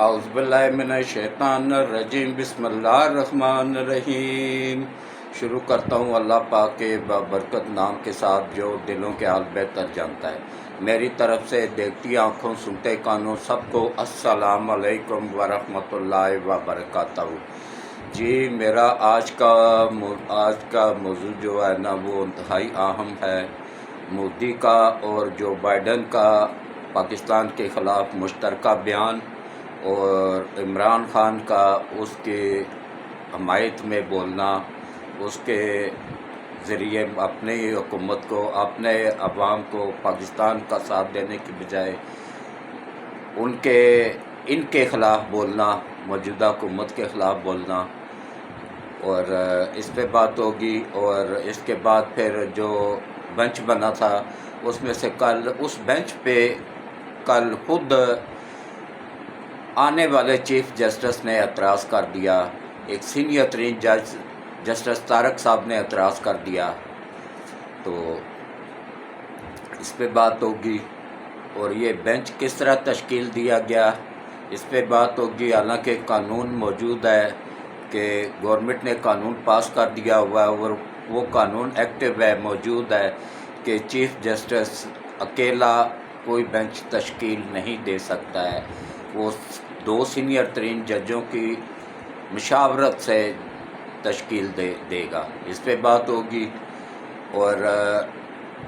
اعوذ باللہ من الشیطان الرجیم بسم اللہ الرحمن الرحیم۔ شروع کرتا ہوں اللہ پاک کے بابرکت نام کے ساتھ جو دلوں کے حال بہتر جانتا ہے۔ میری طرف سے دیکھتی آنکھوں سنتے کانوں سب کو السلام علیکم ورحمۃ اللہ وبرکاتہ۔ جی میرا آج کا موضوع جو ہے نا وہ انتہائی اہم ہے۔ مودی کا اور جو بائیڈن کا پاکستان کے خلاف مشترکہ بیان اور عمران خان کا اس کے حمایت میں بولنا، اس کے ذریعے اپنی حکومت کو، اپنے عوام کو پاکستان کا ساتھ دینے کی بجائے ان کے خلاف بولنا، موجودہ حکومت کے خلاف بولنا، اور اس پہ بات ہوگی۔ اور اس کے بعد پھر جو بینچ بنا تھا اس میں سے اس بینچ پہ کل خود آنے والے چیف جسٹس نے اعتراض کر دیا، ایک سینئر ترین جج جسٹس طارق صاحب نے اعتراض کر دیا، تو اس پہ بات ہوگی۔ اور یہ بینچ کس طرح تشکیل دیا گیا اس پہ بات ہوگی۔ حالانکہ قانون موجود ہے کہ گورنمنٹ نے قانون پاس کر دیا ہوا ہے اور وہ قانون ایکٹیو ہے، موجود ہے کہ چیف جسٹس اکیلا کوئی بینچ تشکیل نہیں دے سکتا ہے، وہ 2 سینئر ترین ججوں کی مشاورت سے تشکیل دے گا، اس پہ بات ہوگی۔ اور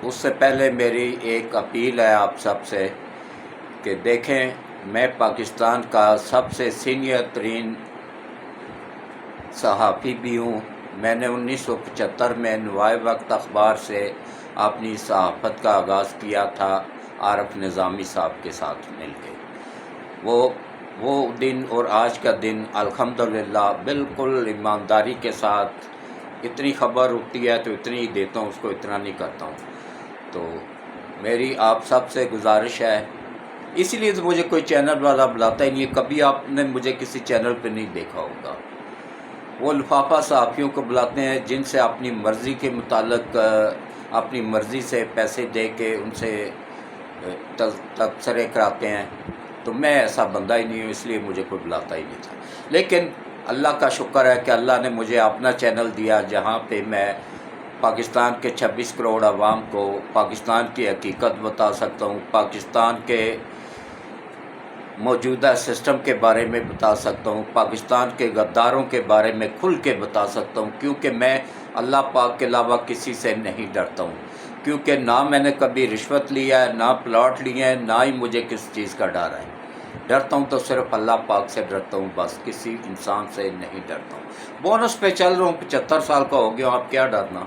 اس سے پہلے میری ایک اپیل ہے آپ سب سے کہ دیکھیں، میں پاکستان کا سب سے سینئر ترین صحافی بھی ہوں۔ میں نے 1975 میں نوائے وقت اخبار سے اپنی صحافت کا آغاز کیا تھا عارف نظامی صاحب کے ساتھ مل کے۔ وہ دن اور آج کا دن الحمدللہ بالکل ایمانداری کے ساتھ، اتنی خبر اٹھتی ہے تو اتنی ہی دیتا ہوں، اس کو اتنا نہیں کرتا ہوں۔ تو میری آپ سب سے گزارش ہے، اسی لیے تو مجھے کوئی چینل والا بلاتا ہی نہیں ہے، کبھی آپ نے مجھے کسی چینل پہ نہیں دیکھا ہوگا۔ وہ لفافہ صحافیوں کو بلاتے ہیں جن سے اپنی مرضی کے متعلق، اپنی مرضی سے پیسے دے کے ان سے تبصرے کراتے ہیں، تو میں ایسا بندہ ہی نہیں ہوں، اس لیے مجھے کوئی بلاتا ہی نہیں تھا۔ لیکن اللہ کا شکر ہے کہ اللہ نے مجھے اپنا چینل دیا جہاں پہ میں پاکستان کے 26 کروڑ عوام کو پاکستان کی حقیقت بتا سکتا ہوں، پاکستان کے موجودہ سسٹم کے بارے میں بتا سکتا ہوں، پاکستان کے غداروں کے بارے میں کھل کے بتا سکتا ہوں، کیونکہ میں اللہ پاک کے علاوہ کسی سے نہیں ڈرتا ہوں، کیونکہ نہ میں نے کبھی رشوت لیا ہے، نہ پلاٹ لیے ہیں، نہ ہی مجھے کس چیز کا ڈر ہے۔ ڈرتا ہوں تو صرف اللہ پاک سے ڈرتا ہوں، بس کسی انسان سے نہیں ڈرتا ہوں۔ بونس پہ چل رہا ہوں، 75 سال کا ہو گیا ہوں، اب کیا ڈرنا؟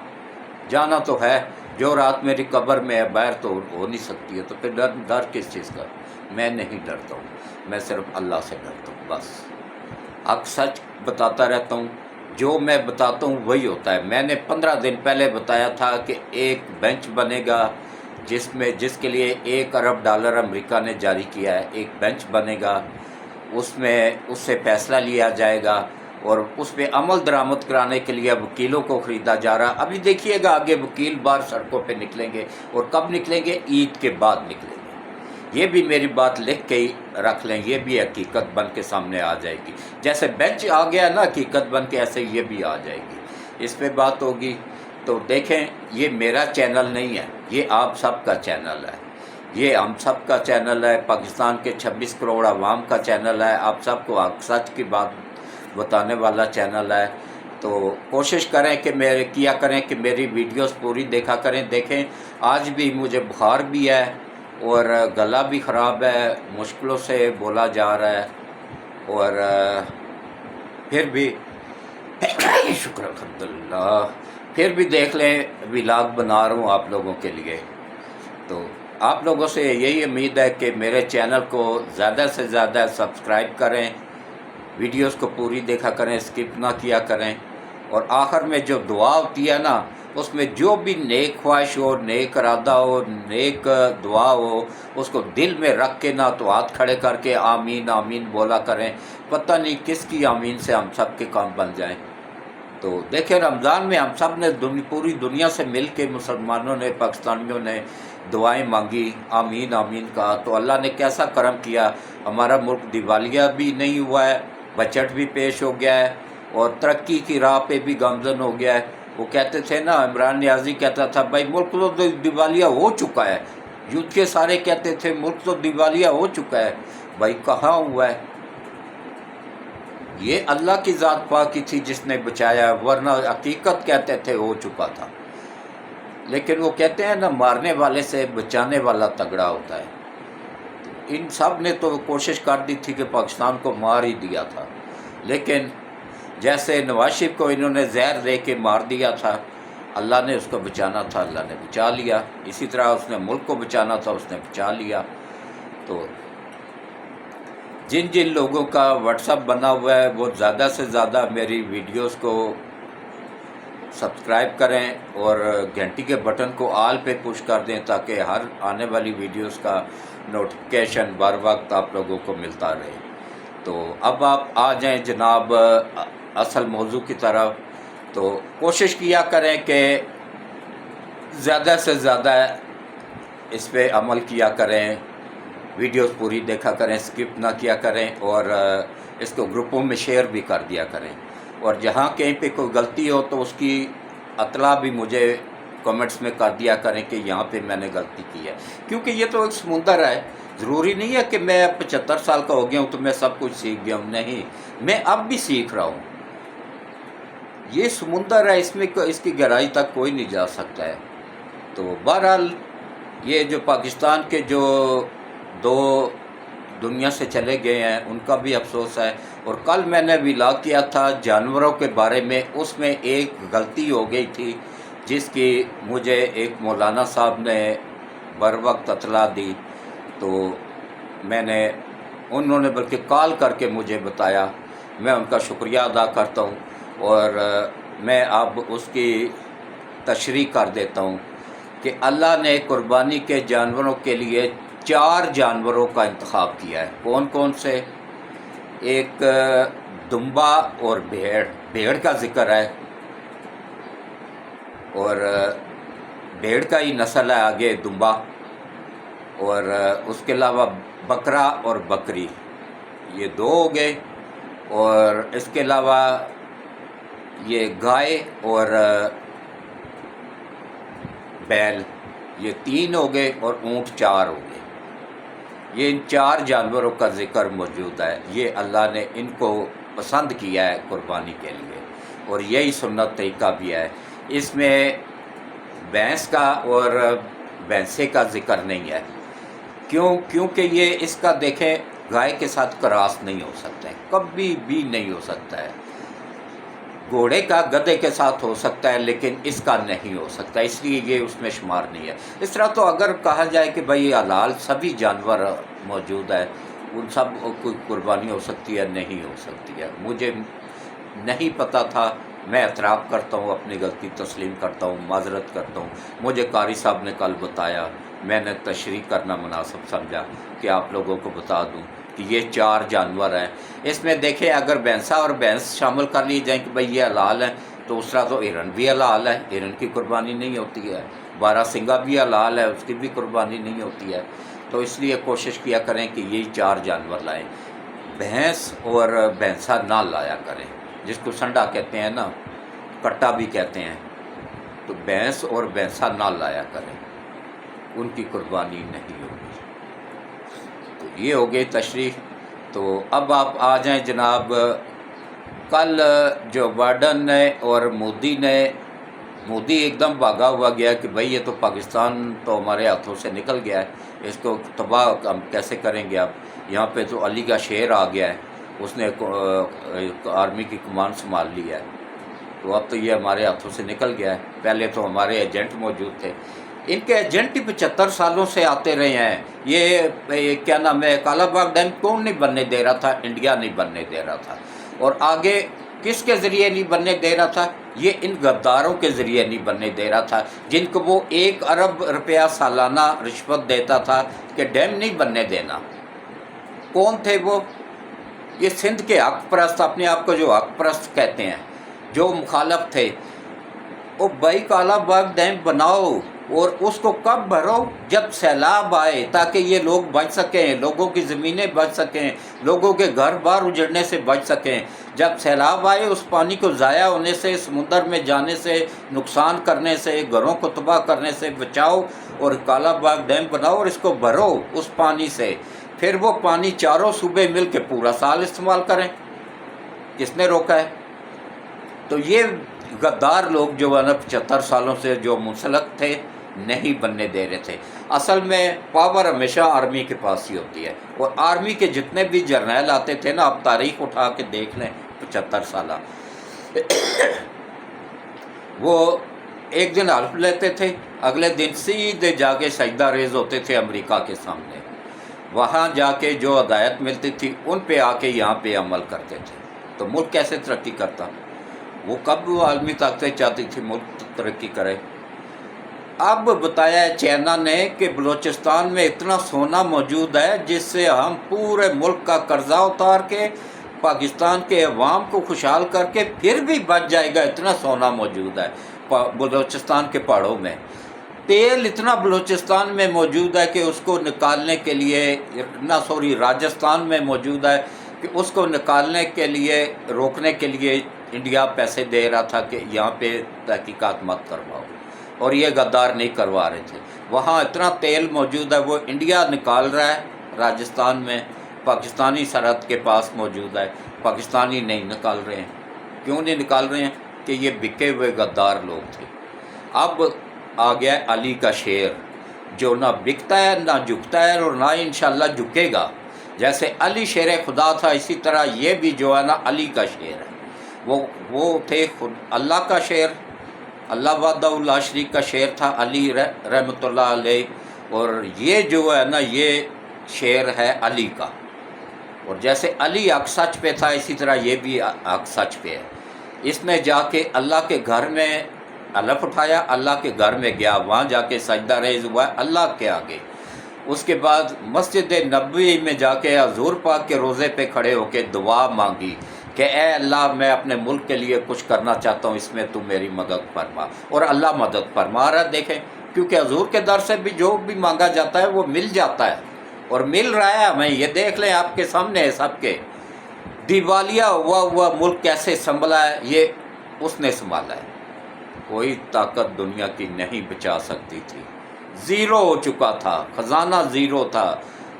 جانا تو ہے، جو رات میری قبر میں ہے باہر تو ہو نہیں سکتی ہے، تو پھر ڈر کس چیز کا؟ میں نہیں ڈرتا ہوں، میں صرف اللہ سے ڈرتا ہوں، بس حق سچ بتاتا رہتا ہوں، جو میں بتاتا ہوں وہی ہوتا ہے۔ میں نے 15 دن پہلے بتایا تھا کہ ایک بینچ بنے گا جس کے لیے $1 ارب امریکہ نے جاری کیا ہے، ایک بینچ بنے گا، اس سے فیصلہ لیا جائے گا، اور اس پہ عمل درآمد کرانے کے لیے وکیلوں کو خریدا جا رہا۔ ابھی دیکھیے گا آگے وکیل باہر سڑکوں پہ نکلیں گے، اور کب نکلیں گے؟ عید کے بعد نکلیں گے۔ یہ بھی میری بات لکھ کے ہی رکھ لیں، یہ بھی حقیقت بن کے سامنے آ جائے گی، جیسے بینچ آ گیا نا حقیقت بن کے، ایسے یہ بھی آ جائے گی، اس پہ بات ہوگی۔ تو دیکھیں، یہ میرا چینل نہیں ہے، یہ آپ سب کا چینل ہے، یہ ہم سب کا چینل ہے، پاکستان کے 26 کروڑ عوام کا چینل ہے، آپ سب کو حق سچ کی بات بتانے والا چینل ہے۔ تو کوشش کریں کہ کیا کریں کہ میری ویڈیوز پوری دیکھا کریں۔ دیکھیں، آج بھی مجھے بخار بھی ہے اور گلا بھی خراب ہے، مشکلوں سے بولا جا رہا ہے، اور پھر بھی شکر الحمدللہ، پھر بھی دیکھ لیں، ولاگ بنا رہا ہوں آپ لوگوں کے لیے۔ تو آپ لوگوں سے یہی امید ہے کہ میرے چینل کو زیادہ سے زیادہ سبسکرائب کریں، ویڈیوز کو پوری دیکھا کریں، اسکپ نہ کیا کریں، اور آخر میں جو دعا ہوتی ہے نا، اس میں جو بھی نیک خواہش ہو، نیک ارادہ ہو، نیک دعا ہو، اس کو دل میں رکھ کے نہ تو ہاتھ کھڑے کر کے آمین آمین بولا کریں، پتہ نہیں کس کی آمین سے ہم سب کے کام بن جائیں۔ تو دیکھیں، رمضان میں ہم سب نے پوری دنیا سے مل کے، مسلمانوں نے، پاکستانیوں نے دعائیں مانگی، آمین آمین کہا، تو اللہ نے کیسا کرم کیا، ہمارا ملک دیوالیہ بھی نہیں ہوا ہے، بجٹ بھی پیش ہو گیا ہے اور ترقی کی راہ پہ بھی گامزن ہو گیا ہے۔ وہ کہتے تھے نا، عمران نیازی کہتا تھا بھائی ملک تو دیوالیہ ہو چکا ہے، یوتھ کے سارے کہتے تھے ملک تو دیوالیہ ہو چکا ہے، بھائی کہاں ہوا ہے؟ یہ اللہ کی ذات پاک کی تھی جس نے بچایا، ورنہ حقیقت کہتے تھے ہو چکا تھا۔ لیکن وہ کہتے ہیں نا، مارنے والے سے بچانے والا تگڑا ہوتا ہے۔ ان سب نے تو کوشش کر دی تھی کہ پاکستان کو مار ہی دیا تھا، لیکن جیسے نواز شریف کو انہوں نے زہر دے کے مار دیا تھا، اللہ نے اس کو بچانا تھا، اللہ نے بچا لیا۔ اسی طرح اس نے ملک کو بچانا تھا، اس نے بچا لیا۔ تو جن جن لوگوں کا واٹس ایپ بنا ہوا ہے وہ زیادہ سے زیادہ میری ویڈیوز کو سبسکرائب کریں اور گھنٹی کے بٹن کو آل پہ پش کر دیں تاکہ ہر آنے والی ویڈیوز کا نوٹیفیکیشن بر وقت آپ لوگوں کو ملتا رہے۔ تو اب آپ آ جائیں جناب اصل موضوع کی طرف۔ تو کوشش کیا کریں کہ زیادہ سے زیادہ اس پہ عمل کیا کریں، ویڈیوز پوری دیکھا کریں، اسکپ نہ کیا کریں، اور اس کو گروپوں میں شیئر بھی کر دیا کریں، اور جہاں کہیں پہ کوئی غلطی ہو تو اس کی اطلاع بھی مجھے کمنٹس میں کر دیا کریں کہ یہاں پہ میں نے غلطی کی ہے، کیونکہ یہ تو ایک سمندر ہے۔ ضروری نہیں ہے کہ میں 75 سال کا ہو گیا ہوں تو میں سب کچھ سیکھ گیا ہوں، نہیں، میں اب بھی سیکھ رہا ہوں۔ یہ سمندر ہے، اس میں اس کی گہرائی تک کوئی نہیں جا سکتا ہے۔ تو بہرحال یہ جو پاکستان کے جو دو دنیا سے چلے گئے ہیں ان کا بھی افسوس ہے۔ اور کل میں نے ولاگ کیا تھا جانوروں کے بارے میں، اس میں ایک غلطی ہو گئی تھی جس کی مجھے ایک مولانا صاحب نے بر وقت اطلاع دی، تو انہوں نے بلکہ کال کر کے مجھے بتایا، میں ان کا شکریہ ادا کرتا ہوں، اور میں اب اس کی تشریح کر دیتا ہوں کہ اللہ نے قربانی کے جانوروں کے لیے 4 جانوروں کا انتخاب کیا ہے۔ کون کون سے؟ ایک دمبا اور بھیڑ کا ذکر ہے، اور بھیڑ کا ہی نسل ہے آگے دمبا، اور اس کے علاوہ بکرا اور بکری، یہ 2 ہو گئے، اور اس کے علاوہ یہ گائے اور بیل، یہ 3 ہو گئے، اور اونٹ 4 ہو گئے۔ یہ ان 4 جانوروں کا ذکر موجود ہے، یہ اللہ نے ان کو پسند کیا ہے قربانی کے لیے، اور یہی سنت طریقہ بھی ہے۔ اس میں بھینس کا اور بھینسے کا ذکر نہیں ہے، کیونکہ یہ اس کا دیکھیں گائے کے ساتھ کراس نہیں ہو سکتا ہے، کبھی بھی نہیں ہو سکتا ہے۔ گھوڑے کا گدھے کے ساتھ ہو سکتا ہے لیکن اس کا نہیں ہو سکتا، اس لیے یہ اس میں شمار نہیں ہے۔ اس طرح تو اگر کہا جائے کہ بھائی حلال سبھی جانور موجود ہے، ان سب کوئی قربانی ہو سکتی ہے، نہیں ہو سکتی ہے۔ مجھے نہیں پتہ تھا، میں اعتراف کرتا ہوں، اپنی غلطی تسلیم کرتا ہوں، معذرت کرتا ہوں۔ مجھے قاری صاحب نے کل بتایا، میں نے تشریح کرنا مناسب سمجھا کہ آپ لوگوں کو بتا دوں کہ یہ 4 جانور ہیں۔ اس میں دیکھیں اگر بھینسا اور بھینس شامل کر لی جائیں کہ بھئی یہ حلال ہے، تو اس طرح تو ہرن بھی حلال ہے، ہرن کی قربانی نہیں ہوتی ہے، 12 سنگا بھی حلال ہے، اس کی بھی قربانی نہیں ہوتی ہے۔ تو اس لیے کوشش کیا کریں کہ یہی 4 جانور لائیں، بھینس اور بھینسا نہ لایا کریں، جس کو سنڈا کہتے ہیں نا، کٹا بھی کہتے ہیں، تو بھینس اور بھینسا نہ لایا کریں، ان کی قربانی نہیں ہوگی۔ تو یہ ہو گئی تشریح۔ تو اب آپ آ جائیں جناب، کل جو بائیڈن نے اور مودی ایک دم بھاگا ہوا گیا کہ بھئی یہ تو پاکستان تو ہمارے ہاتھوں سے نکل گیا ہے، اس کو تباہ ہم کیسے کریں گے؟ اب یہاں پہ تو علی کا شیر آ گیا ہے، اس نے آرمی کی کمان سنبھال لی ہے، تو اب تو یہ ہمارے ہاتھوں سے نکل گیا ہے۔ پہلے تو ہمارے ایجنٹ موجود تھے، ان کے ایجنٹ 75 سالوں سے آتے رہے ہیں۔ یہ کیا نام ہے، کالا باغ ڈیم کون نہیں بننے دے رہا تھا؟ انڈیا نہیں بننے دے رہا تھا، اور آگے کس کے ذریعے نہیں بننے دے رہا تھا؟ یہ ان غداروں کے ذریعے نہیں بننے دے رہا تھا، جن کو وہ 1 ارب روپیہ سالانہ رشوت دیتا تھا کہ ڈیم نہیں بننے دینا۔ کون تھے وہ؟ یہ سندھ کے حق پرست، اپنے آپ کو جو حق پرست کہتے ہیں، جو مخالف تھے۔ او بھائی کالا باغ ڈیم بناؤ، اور اس کو کب بھرو؟ جب سیلاب آئے، تاکہ یہ لوگ بچ سکیں، لوگوں کی زمینیں بچ سکیں، لوگوں کے گھر بار اجڑنے سے بچ سکیں۔ جب سیلاب آئے اس پانی کو ضائع ہونے سے، سمندر میں جانے سے، نقصان کرنے سے، گھروں کو تباہ کرنے سے بچاؤ، اور کالا باغ ڈیم بناؤ اور اس کو بھرو اس پانی سے، پھر وہ پانی چاروں صوبے مل کے پورا سال استعمال کریں۔ کس نے روکا ہے؟ تو یہ غدار لوگ جو ہے نا 75 سالوں سے جو منسلک تھے، نہیں بننے دے رہے تھے۔ اصل میں پاور ہمیشہ آرمی کے پاس ہی ہوتی ہے، اور آرمی کے جتنے بھی جرنیل آتے تھے نا، آپ تاریخ اٹھا کے دیکھ لیں 75 سالہ، وہ ایک دن حلف لیتے تھے، اگلے دن سیدھے جا کے سجدہ ریز ہوتے تھے امریکہ کے سامنے، وہاں جا کے جو ہدایت ملتی تھی ان پہ آ کے یہاں پہ عمل کرتے تھے۔ تو ملک کیسے ترقی کرتا؟ وہ کب وہ عالمی طاقتیں چاہتی تھی ملک ترقی کرے؟ اب بتایا ہے چائنا نے کہ بلوچستان میں اتنا سونا موجود ہے جس سے ہم پورے ملک کا قرضہ اتار کے پاکستان کے عوام کو خوشحال کر کے پھر بھی بچ جائے گا، اتنا سونا موجود ہے بلوچستان کے پہاڑوں میں۔ تیل اتنا بلوچستان میں موجود ہے کہ اس کو نکالنے کے لیے راجستھان میں موجود ہے کہ اس کو نکالنے کے لیے، روکنے کے لیے انڈیا پیسے دے رہا تھا کہ یہاں پہ تحقیقات مت کرواؤ، اور یہ غدار نہیں کروا رہے تھے۔ وہاں اتنا تیل موجود ہے، وہ انڈیا نکال رہا ہے راجستھان میں، پاکستانی سرحد کے پاس موجود ہے، پاکستانی نہیں نکال رہے ہیں۔ کیوں نہیں نکال رہے ہیں؟ کہ یہ بکے ہوئے غدار لوگ تھے۔ اب آ گیا علی کا شعر، جو نہ بکتا ہے نہ جھکتا ہے اور نہ انشاءاللہ جھکے گا۔ جیسے علی شیر خدا تھا، اسی طرح یہ بھی جو ہے نا علی کا شعر ہے۔ وہ تھے خود اللہ کا شعر، اللہ وحدہ لا شریک کا شعر تھا علی رحمۃ اللہ علیہ، اور یہ جو ہے نا یہ شعر ہے علی کا۔ اور جیسے علی حق سچ پہ تھا، اسی طرح یہ بھی حق سچ پہ ہے۔ اس نے جا کے اللہ کے گھر میں حلف اٹھایا، اللہ کے گھر میں گیا، وہاں جا کے سجدہ ریز ہوا ہے اللہ کے آگے۔ اس کے بعد مسجد نبوی میں جا کے حضور پاک کے روضے پہ کھڑے ہو کے دعا مانگی کہ اے اللہ، میں اپنے ملک کے لیے کچھ کرنا چاہتا ہوں، اس میں تو میری مدد فرما، اور اللہ مدد فرما رہا ہے۔ دیکھیں، کیونکہ حضور کے در سے بھی جو بھی مانگا جاتا ہے وہ مل جاتا ہے، اور مل رہا ہے ہمیں۔ یہ دیکھ لیں، آپ کے سامنے ہے سب کے، دیوالیہ ہوا ملک کیسے سنبھلا ہے، یہ اس نے سنبھالا ہے۔ کوئی طاقت دنیا کی نہیں بچا سکتی تھی، زیرو ہو چکا تھا، خزانہ زیرو تھا،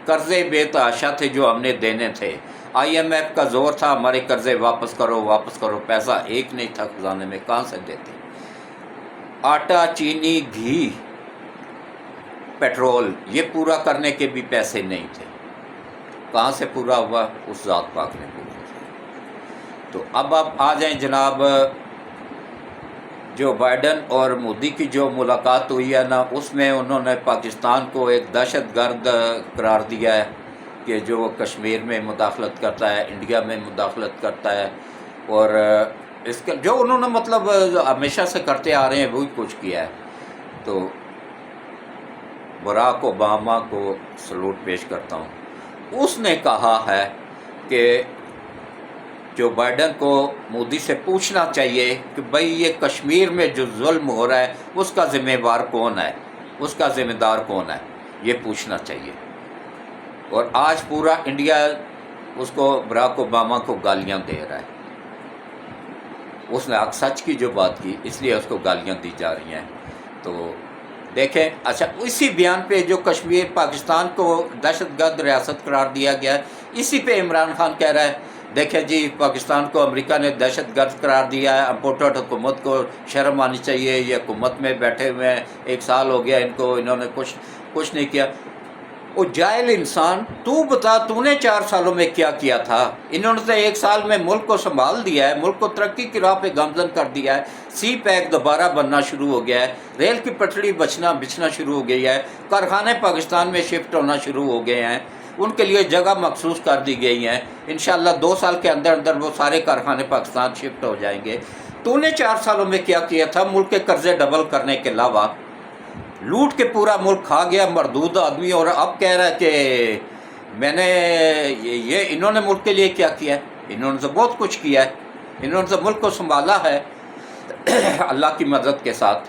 قرضے بے تحاشا تھے جو ہم نے دینے تھے، IMF کا زور تھا ہمارے قرضے واپس کرو، پیسہ ایک نہیں تھا خزانے میں، کہاں سے دیتے؟ آٹا، چینی، گھی، پیٹرول، یہ پورا کرنے کے بھی پیسے نہیں تھے۔ کہاں سے پورا ہوا؟ اس ذات پاک نے پورا کیا۔ تو اب آپ آ جائیں جناب، جو بائیڈن اور مودی کی جو ملاقات ہوئی ہے نا، اس میں انہوں نے پاکستان کو ایک دہشت گرد قرار دیا ہے کہ جو کشمیر میں مداخلت کرتا ہے، انڈیا میں مداخلت کرتا ہے، اور اس کا جو انہوں نے مطلب ہمیشہ سے کرتے آ رہے ہیں وہی کچھ کیا ہے۔ تو براک اوباما کو سلوٹ پیش کرتا ہوں۔ اس نے کہا ہے کہ جو بائیڈن کو مودی سے پوچھنا چاہیے کہ بھئی یہ کشمیر میں جو ظلم ہو رہا ہے اس کا ذمہ دار کون ہے، اس کا ذمہ دار کون ہے، یہ پوچھنا چاہیے۔ اور آج پورا انڈیا اس کو، براک اوباما کو گالیاں دے رہا ہے۔ اس نے حق سچ کی جو بات کی، اس لیے اس کو گالیاں دی جا رہی ہیں۔ تو دیکھیں، اچھا، اسی بیان پہ جو کشمیر پاکستان کو دہشت گرد ریاست قرار دیا گیا ہے، اسی پہ عمران خان کہہ رہا ہے دیکھیں جی، پاکستان کو امریکہ نے دہشت گرد قرار دیا ہے، امپورٹڈ حکومت کو شرم آنی چاہیے، یہ حکومت میں بیٹھے ہوئے ہیں، 1 سال ہو گیا ان کو، انہوں نے کچھ نہیں کیا۔ وہ جاہل انسان، تو بتا تو نے 4 سالوں میں کیا کیا تھا؟ انہوں نے تو 1 سال میں ملک کو سنبھال دیا ہے، ملک کو ترقی کی راہ پہ گامزن کر دیا ہے، سی پیک دوبارہ بننا شروع ہو گیا ہے، ریل کی پٹڑی بچنا شروع ہو گئی ہے، کارخانے پاکستان میں شفٹ ہونا شروع ہو گئے ہیں، ان کے لیے جگہ مخصوص کر دی گئی ہیں، انشاءاللہ 2 سال کے اندر وہ سارے کارخانے پاکستان شفٹ ہو جائیں گے۔ تو نے 4 سالوں میں کیا کیا تھا؟ ملک کے قرضے ڈبل کرنے کے علاوہ لوٹ کے پورا ملک کھا گیا مردود آدمی، اور اب کہہ رہا ہے کہ میں نے یہ انہوں نے ملک کے لیے کیا کیا ہے؟ انہوں نے تو بہت کچھ کیا ہے، انہوں نے تو ملک کو سنبھالا ہے اللہ کی مدد کے ساتھ۔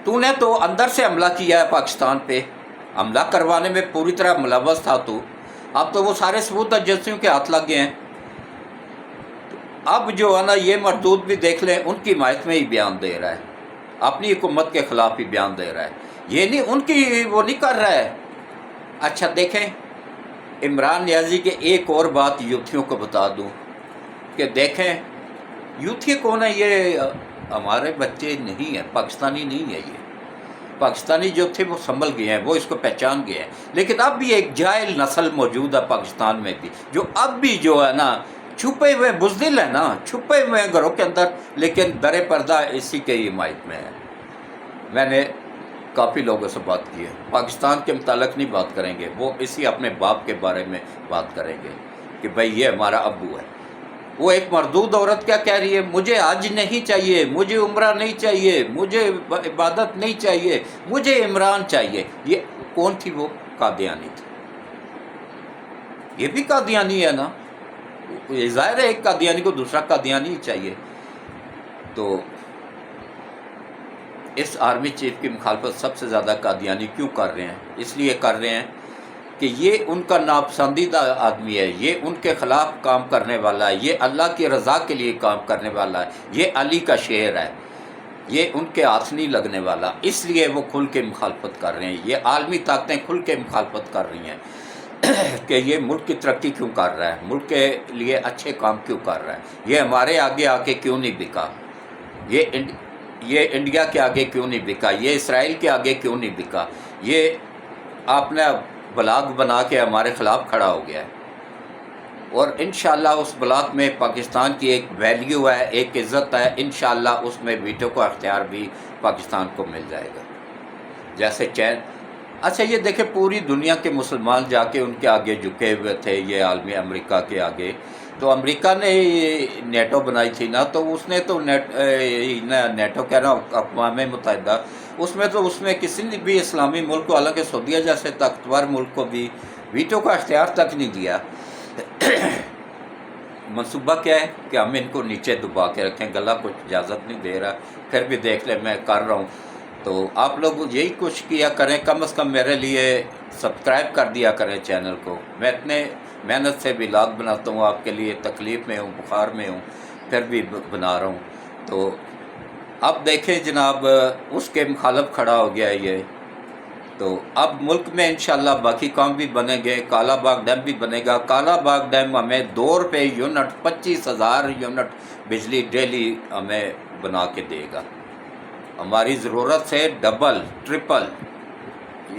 تو نے تو اندر سے حملہ کیا ہے پاکستان پہ، حملہ کروانے میں پوری طرح ملوث تھا تو، اب تو وہ سارے ثبوت ایجنسیوں کے ہاتھ لگ گئے ہیں۔ اب جو ہے نا یہ مردود بھی دیکھ لیں، ان کی حمایت میں ہی بیان دے رہا ہے، اپنی حکومت کے خلاف ہی بیان دے رہا ہے، یہ نہیں ان کی وہ نہیں کر رہا ہے۔ اچھا دیکھیں، عمران نیازی کے ایک اور بات یوتھیوں کو بتا دوں کہ دیکھیں یوتھی کون ہے، یہ ہمارے بچے نہیں ہیں، پاکستانی نہیں ہے، یہ پاکستانی جو تھے وہ سنبھل گئے ہیں، وہ اس کو پہچان گئے ہیں، لیکن اب بھی ایک جاہل نسل موجود ہے پاکستان میں بھی، جو اب بھی جو ہے نا چھپے ہوئے بزدل ہیں نا، چھپے ہوئے ہیں گھروں کے اندر، لیکن در پردہ اسی کے ہی حمایت میں ہے۔ میں نے کافی لوگوں سے بات کی ہے، پاکستان کے متعلق نہیں بات کریں گے، وہ اسی اپنے باپ کے بارے میں بات کریں گے کہ بھئی یہ ہمارا ابو ہے۔ وہ ایک مردود عورت کیا کہہ رہی ہے، مجھے حج نہیں چاہیے، مجھے عمرہ نہیں چاہیے، مجھے عبادت نہیں چاہیے، مجھے عمران چاہیے۔ یہ کون تھی؟ وہ قادیانی تھی۔ یہ بھی قادیانی ہے نا، یہ ظاہر ہے ایک قادیانی کو دوسرا قادیانی ہی چاہیے۔ تو اس آرمی چیف کی مخالفت سب سے زیادہ قادیانی کیوں کر رہے ہیں؟ اس لیے کر رہے ہیں کہ یہ ان کا ناپسندیدہ آدمی ہے، یہ ان کے خلاف کام کرنے والا ہے، یہ اللہ کی رضا کے لیے کام کرنے والا ہے، یہ علی کا شعر ہے، یہ ان کے ہاتھ نہیں لگنے والا، اس لیے وہ کھل کے مخالفت کر رہے ہیں۔ یہ عالمی طاقتیں کھل کے مخالفت کر رہی ہیں کہ یہ ملک کی ترقی کیوں کر رہا ہے، ملک کے لیے اچھے کام کیوں کر رہا ہے، یہ ہمارے آگے آ کے کیوں نہیں بکا، یہ انڈیا کے آگے کیوں نہیں بکا، یہ اسرائیل کے آگے کیوں نہیں بکا، یہ آپ نے بلاگ بنا کے ہمارے خلاف کھڑا ہو گیا ہے۔ اور انشاءاللہ اس بلاگ میں پاکستان کی ایک ویلیو ہے، ایک عزت ہے، انشاءاللہ اس میں ویٹو کا اختیار بھی پاکستان کو مل جائے گا، جیسے چین۔ اچھا یہ دیکھیں پوری دنیا کے مسلمان جا کے ان کے آگے جھکے ہوئے تھے، یہ عالمی امریکہ کے آگے، تو امریکہ نے نیٹو بنائی تھی نا، تو اس نے تو نیٹو کہہ رہا ہوں، اقوام متحدہ، اس میں کسی نے بھی اسلامی ملک کو، حالانکہ سعودیہ جیسے طاقتور ملک کو بھی ویٹو کا اختیار تک نہیں دیا۔ منصوبہ کیا ہے کہ ہم ان کو نیچے دبا کے رکھیں، گلا کچھ اجازت نہیں دے رہا، پھر بھی دیکھ لیں میں کر رہا ہوں۔ تو آپ لوگ یہی کچھ کیا کریں، کم از کم میرے لیے سبسکرائب کر دیا کریں چینل کو، میں اتنے محنت سے ولاگ بناتا ہوں، آپ کے لیے تکلیف میں ہوں، بخار میں ہوں، پھر بھی بنا رہا ہوں۔ تو اب دیکھیں جناب، اس کے مخالف کھڑا ہو گیا ہے یہ، تو اب ملک میں انشاءاللہ باقی کام بھی بنیں گے، کالا باغ ڈیم بھی بنے گا۔ کالا باغ ڈیم ہمیں 2 روپے یونٹ، 25,000 یونٹ بجلی ڈیلی ہمیں بنا کے دے گا، ہماری ضرورت سے ڈبل ٹرپل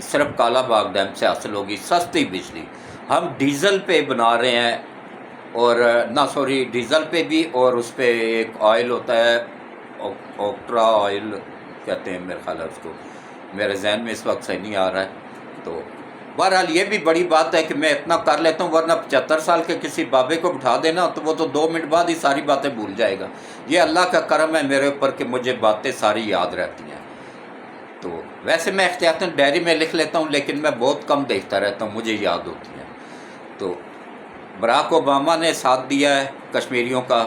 صرف کالا باغ ڈیم سے حاصل ہوگی، سستی بجلی۔ ہم ڈیزل پہ بنا رہے ہیں، اور ڈیزل پہ بھی، اور اس پہ ایک آئل ہوتا ہے اوکٹرا آئل کہتے ہیں میرے خیال ہے اس کو، میرے ذہن میں اس وقت صحیح نہیں آ رہا ہے۔ تو بہرحال یہ بھی بڑی بات ہے کہ میں اتنا کر لیتا ہوں، ورنہ 75 سال کے کسی بابے کو بٹھا دینا تو وہ تو 2 منٹ بعد ہی ساری باتیں بھول جائے گا۔ یہ اللہ کا کرم ہے میرے اوپر کہ مجھے باتیں ساری یاد رہتی ہیں۔ تو ویسے میں احتیاطاً ڈائری میں لکھ لیتا ہوں، لیکن میں بہت کم دیکھتا رہتا ہوں، مجھے یاد ہوتی ہیں۔ تو براک اوباما نے ساتھ دیا ہے کشمیریوں کا،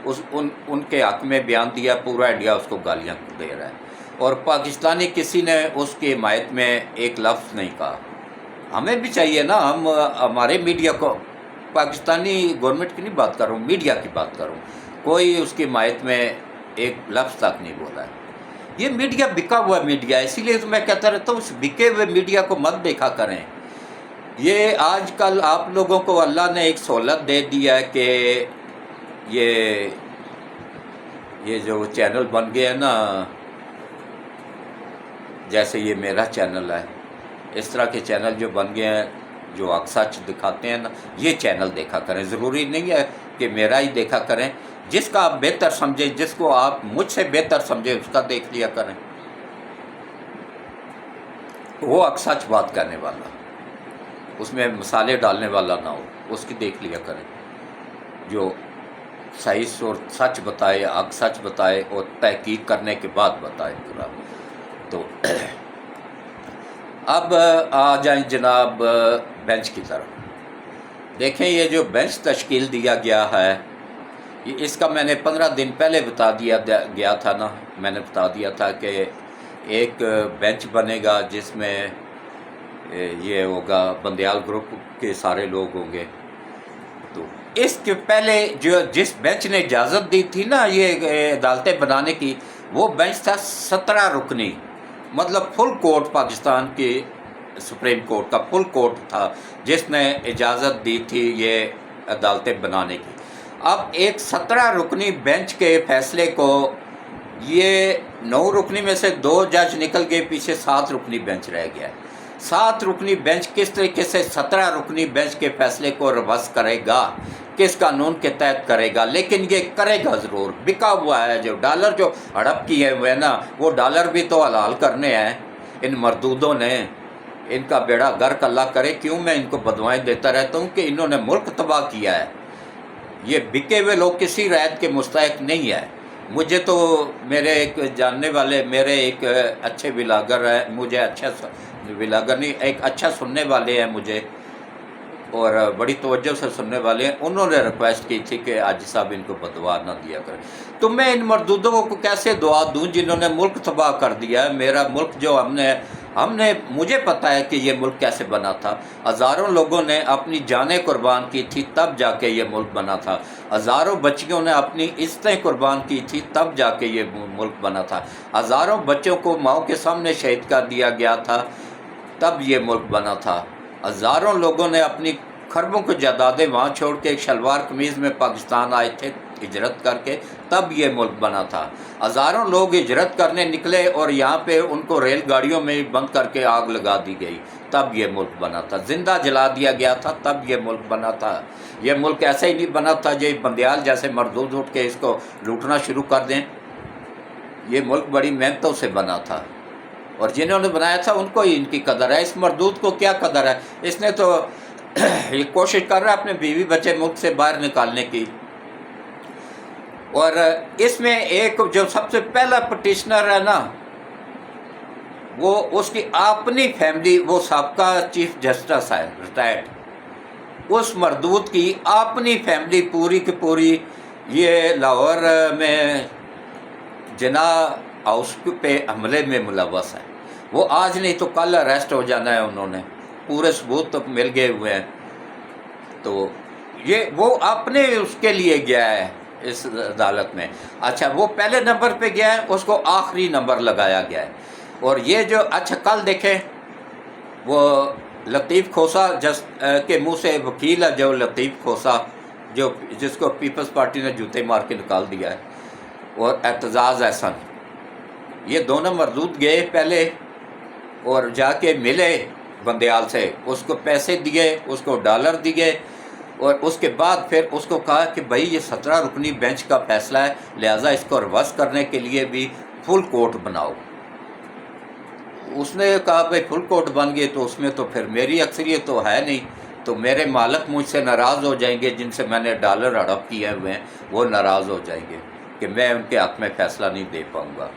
ان کے حق میں بیان دیا، پورا انڈیا اس کو گالیاں دے رہا ہے، اور پاکستانی کسی نے اس کی حمایت میں ایک لفظ نہیں کہا۔ ہمیں بھی چاہیے نا، ہمارے میڈیا کو، پاکستانی گورنمنٹ کی نہیں بات کر رہا ہوں، میڈیا کی بات کر رہا ہوں، کوئی اس کی حمایت میں ایک لفظ تک نہیں بولا ہے۔ یہ میڈیا بکا ہوا میڈیا ہے، اسی لیے تو میں کہتا رہتا ہوں اس بکے ہوئے میڈیا کو مت دیکھا کریں۔ یہ آج کل آپ لوگوں کو اللہ نے ایک سہولت دے دیا ہے کہ یہ جو چینل بن گیا ہے نا، جیسے یہ میرا چینل ہے، اس طرح کے چینل جو بن گئے ہیں جو حق سچ دکھاتے ہیں نا، یہ چینل دیکھا کریں۔ ضروری نہیں ہے کہ میرا ہی دیکھا کریں، جس کا آپ بہتر سمجھیں، جس کو آپ مجھ سے بہتر سمجھیں، اس کا دیکھ لیا کریں، وہ حق سچ بات کرنے والا، اس میں مسالے ڈالنے والا نہ ہو، اس کی دیکھ لیا کریں، جو صحیح اور سچ بتائے، حق سچ بتائے، اور تحقیق کرنے کے بعد بتائے پورا۔ تو اب آ جائیں جناب بینچ کی طرف۔ دیکھیں یہ جو بینچ تشکیل دیا گیا ہے، اس کا میں نے 15 دن پہلے بتا دیا گیا تھا نا، میں نے بتا دیا تھا کہ ایک بینچ بنے گا جس میں یہ ہوگا بندیال گروپ کے سارے لوگ ہوں گے. تو اس کے پہلے جس بینچ نے اجازت دی تھی نا یہ عدالتیں بنانے کی، وہ بینچ تھا 17 رکنی، مطلب فل کورٹ، پاکستان کی سپریم کورٹ کا فل کورٹ تھا جس نے اجازت دی تھی یہ عدالتیں بنانے کی. اب ایک 17 رکنی بینچ کے فیصلے کو یہ 9 رکنی میں سے 2 جج نکل گئے، پیچھے 7 رکنی بینچ رہ گیا. 7 رکنی بینچ کس طریقے سے 17 رکنی بینچ کے فیصلے کو ریورس کرے گا، کس قانون کے تحت کرے گا؟ لیکن یہ کرے گا ضرور. بکا ہوا ہے جو ڈالر جو ہڑپ کیے ہوئے ہیں نا، وہ ڈالر بھی تو حلال کرنے ہیں ان مردودوں نے. ان کا بیڑا غرق اللہ کرے. کیوں میں ان کو بدوائیں دیتا رہتا ہوں کہ انہوں نے ملک تباہ کیا ہے. یہ بکے ہوئے لوگ کسی رعایت کے مستحق نہیں ہے. مجھے تو میرے ایک جاننے والے، میرے ایک اچھے ولاگر ہیں، مجھے اچھا ولاگر نہیں، ایک اچھا سننے والے ہیں مجھے، اور بڑی توجہ سے سننے والے ہیں. انہوں نے ریکویسٹ کی تھی کہ حاجی صاحب ان کو بدعا نہ دیا کریں. تو میں ان مردودوں کو کیسے دعا دوں جنہوں نے ملک تباہ کر دیا ہے؟ میرا ملک جو مجھے پتہ ہے کہ یہ ملک کیسے بنا تھا. ہزاروں لوگوں نے اپنی جانیں قربان کی تھی تب جا کے یہ ملک بنا تھا. ہزاروں بچیوں نے اپنی عزتیں قربان کی تھی تب جا کے یہ ملک بنا تھا. ہزاروں بچوں کو ماؤں کے سامنے شہید کر دیا گیا تھا تب یہ ملک بنا تھا. ہزاروں لوگوں نے اپنی خربوں کو جائیدادیں وہاں چھوڑ کے ایک شلوار قمیض میں پاکستان آئے تھے ہجرت کر کے، تب یہ ملک بنا تھا. ہزاروں لوگ ہجرت کرنے نکلے اور یہاں پہ ان کو ریل گاڑیوں میں بند کر کے آگ لگا دی گئی، تب یہ ملک بنا تھا. زندہ جلا دیا گیا تھا تب یہ ملک بنا تھا. یہ ملک ایسے ہی نہیں بنا تھا جو بندیال جیسے مردود اٹھ کے اس کو لوٹنا شروع کر دیں. یہ ملک بڑی محنتوں سے بنا تھا، اور جنہوں نے بنایا تھا ان کو ہی ان کی قدر ہے. اس مردود کو کیا قدر ہے؟ اس نے تو یہ کوشش کر رہا ہے اپنے بیوی بچے ملک سے باہر نکالنے کی. اور اس میں ایک جو سب سے پہلا پٹیشنر ہے نا، وہ اس کی اپنی فیملی، وہ سابقہ چیف جسٹس ہے ریٹائرڈ، اس مردود کی اپنی فیملی پوری کی پوری یہ لاہور میں جنا ہاؤس پہ حملے میں ملوث ہے. وہ آج نہیں تو کل اریسٹ ہو جانا ہے. انہوں نے پورے ثبوت تو مل گئے ہوئے ہیں. تو یہ وہ اپنے اس کے لیے گیا ہے اس عدالت میں. اچھا، وہ پہلے نمبر پہ گیا ہے، اس کو آخری نمبر لگایا گیا ہے. اور یہ جو اچھا کل دیکھیں، وہ لطیف کھوسا کے منہ سے وکیل ہے جو لطیف کھوسا، جس کو پیپلز پارٹی نے جوتے مار کے نکال دیا ہے، اور اعتزاز احسن، یہ دونوں مردود گئے پہلے اور جا کے ملے بندیال سے، اس کو پیسے دیے، اس کو ڈالر دیے، اور اس کے بعد پھر اس کو کہا کہ بھائی یہ 17 رکنی بینچ کا فیصلہ ہے، لہٰذا اس کو ریورس کرنے کے لیے بھی فل کورٹ بناؤ. اس نے کہا بھائی فل کورٹ بن گئے تو اس میں تو پھر میری اکثریت تو ہے نہیں، تو میرے مالک مجھ سے ناراض ہو جائیں گے، جن سے میں نے ڈالر ہڑپ کیے ہوئے ہیں وہ ناراض ہو جائیں گے کہ میں ان کے حق میں فیصلہ نہیں دے پاؤں گا.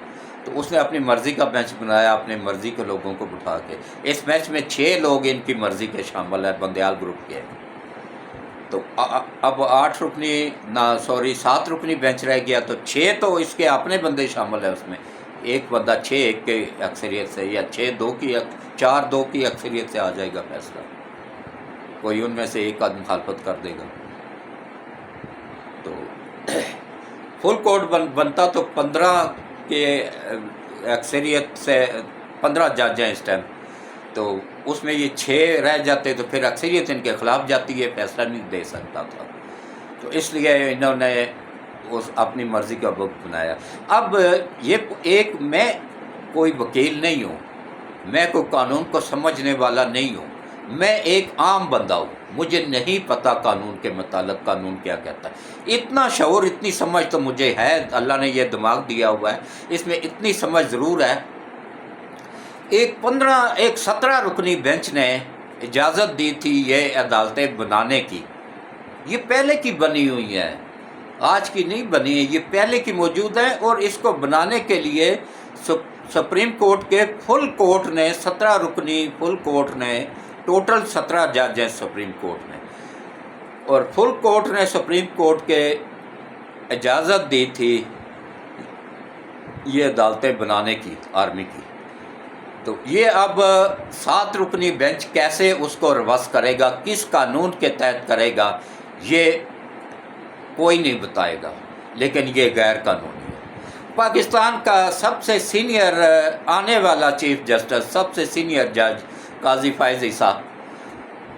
تو اس نے اپنی مرضی کا بینچ بنایا، اپنی مرضی کے لوگوں کو بٹھا کے. اس بینچ میں 6 لوگ ان کی مرضی کے شامل ہیں، بندیال گروپ کے. تو اب 7 رکنی بینچ رہ گیا، تو 6 تو اس کے اپنے بندے شامل ہیں. اس میں ایک بندہ 6-1 کے اکثریت سے، یا 4-2 کی اکثریت سے آ جائے گا فیصلہ. کوئی ان میں سے ایک آدمی مخالفت کر دے گا. تو فل کورٹ بنتا تو 15 کے اکثریت سے 15 جج ہیں اس ٹائم، تو اس میں یہ 6 رہ جاتے تو پھر اکثریت ان کے خلاف جاتی ہے، فیصلہ نہیں دے سکتا تھا. تو اس لیے انہوں نے اپنی مرضی کا وقت بنایا. اب میں کوئی وکیل نہیں ہوں، میں کوئی قانون کو سمجھنے والا نہیں ہوں، میں ایک عام بندہ ہوں. مجھے نہیں پتہ قانون کے متعلق قانون کیا کہتا ہے. اتنا شعور، اتنی سمجھ تو مجھے ہے، اللہ نے یہ دماغ دیا ہوا ہے، اس میں اتنی سمجھ ضرور ہے. ایک 17 رکنی بینچ نے اجازت دی تھی یہ عدالتیں بنانے کی. یہ پہلے کی بنی ہوئی ہیں، آج کی نہیں بنی ہے، یہ پہلے کی موجود ہے. اور اس کو بنانے کے لیے سپریم کورٹ کے فل کورٹ نے 17 رکنی فل کورٹ نے، ٹوٹل 17 جج ہیں سپریم کورٹ میں، اور فل کورٹ نے سپریم کورٹ کے اجازت دی تھی یہ عدالتیں بنانے کی، آرمی کی. تو یہ اب 7 رکنی بینچ کیسے اس کو ریورس کرے گا، کس قانون کے تحت کرے گا، یہ کوئی نہیں بتائے گا، لیکن یہ غیر قانونی ہے۔ پاکستان کا سب سے سینئر آنے والا چیف جسٹس، سب سے سینئر جج قاضی فائز عیسیٰ،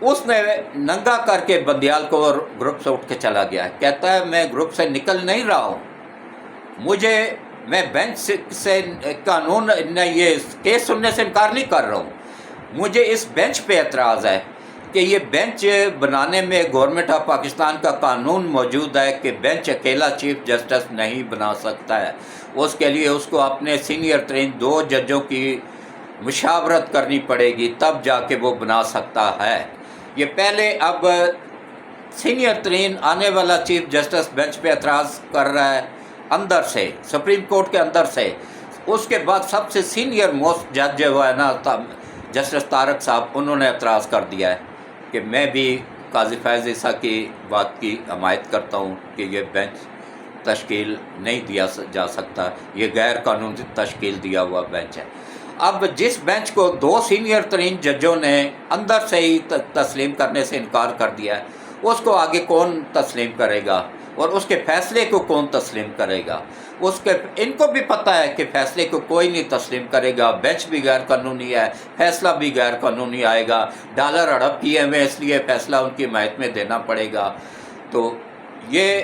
اس نے ننگا کر کے بندیال کو گروپ سے اٹھ کے چلا گیا ہے، کہتا ہے میں گروپ سے نکل نہیں رہا ہوں، میں بینچ سے قانون یہ کیس سننے سے انکار نہیں کر رہا ہوں، مجھے اس بینچ پہ اعتراض ہے کہ یہ بینچ بنانے میں گورنمنٹ آف پاکستان کا قانون موجود ہے کہ بینچ اکیلا چیف جسٹس نہیں بنا سکتا ہے، اس کے لیے اس کو اپنے سینئر ترین 2 ججوں کی مشاورت کرنی پڑے گی، تب جا کے وہ بنا سکتا ہے۔ یہ پہلے اب سینئر ترین آنے والا چیف جسٹس بینچ پہ اعتراض کر رہا ہے اندر سے، سپریم کورٹ کے اندر سے، اس کے بعد سب سے سینئر موسٹ جج جو ہے نا جسٹس طارق صاحب، انہوں نے اعتراض کر دیا ہے کہ میں بھی قاضی فائز عیسیٰ کی بات کی حمایت کرتا ہوں کہ یہ بینچ تشکیل نہیں دیا جا سکتا، یہ غیر قانونی تشکیل دیا ہوا بینچ ہے۔ اب جس بینچ کو 2 سینئر ترین ججوں نے اندر سے ہی تسلیم کرنے سے انکار کر دیا ہے، اس کو آگے کون تسلیم کرے گا، اور اس کے فیصلے کو کون تسلیم کرے گا؟ ان کو بھی پتہ ہے کہ فیصلے کو کوئی نہیں تسلیم کرے گا، بینچ بھی غیر قانونی ہے، فیصلہ بھی غیر قانونی آئے گا، ڈالر ہڑپ کیے ہوئے اس لیے فیصلہ ان کی حمایت میں دینا پڑے گا۔ تو یہ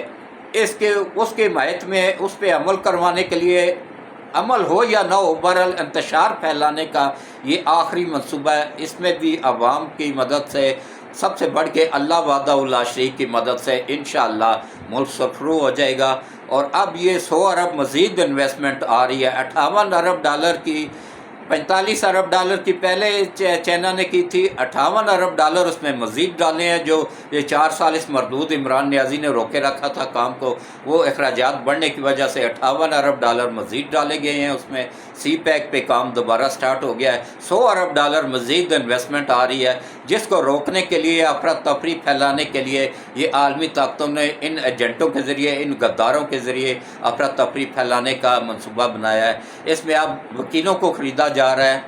اس کی حمایت میں اس پہ عمل کروانے کے لیے، عمل ہو یا نہ ہو، بہرحال انتشار پھیلانے کا یہ آخری منصوبہ ہے۔ اس میں بھی عوام کی مدد سے، سب سے بڑھ کے اللہ وحدہ لا شریک کی مدد سے انشاءاللہ ملک سرخرو ہو جائے گا۔ اور اب یہ 100 ارب مزید انویسٹمنٹ آ رہی ہے، 58 ارب ڈالر کی، 45 ارب ڈالر کی پہلے چائنا نے کی تھی، 58 ارب ڈالر اس میں مزید ڈالے ہیں، جو یہ 4 سال اس مردود عمران نیازی نے روکے رکھا تھا کام کو، وہ اخراجات بڑھنے کی وجہ سے 58 ارب ڈالر مزید ڈالے گئے ہیں اس میں، سی پیک پہ کام دوبارہ سٹارٹ ہو گیا ہے، 100 ارب ڈالر مزید انویسٹمنٹ آ رہی ہے، جس کو روکنے کے لیے، افراتفری پھیلانے کے لیے یہ عالمی طاقتوں نے ان ایجنٹوں کے ذریعے، ان غداروں کے ذریعے افراتفری پھیلانے کا منصوبہ بنایا ہے۔ اس میں اب وکیلوں کو خریدا جا رہا ہے،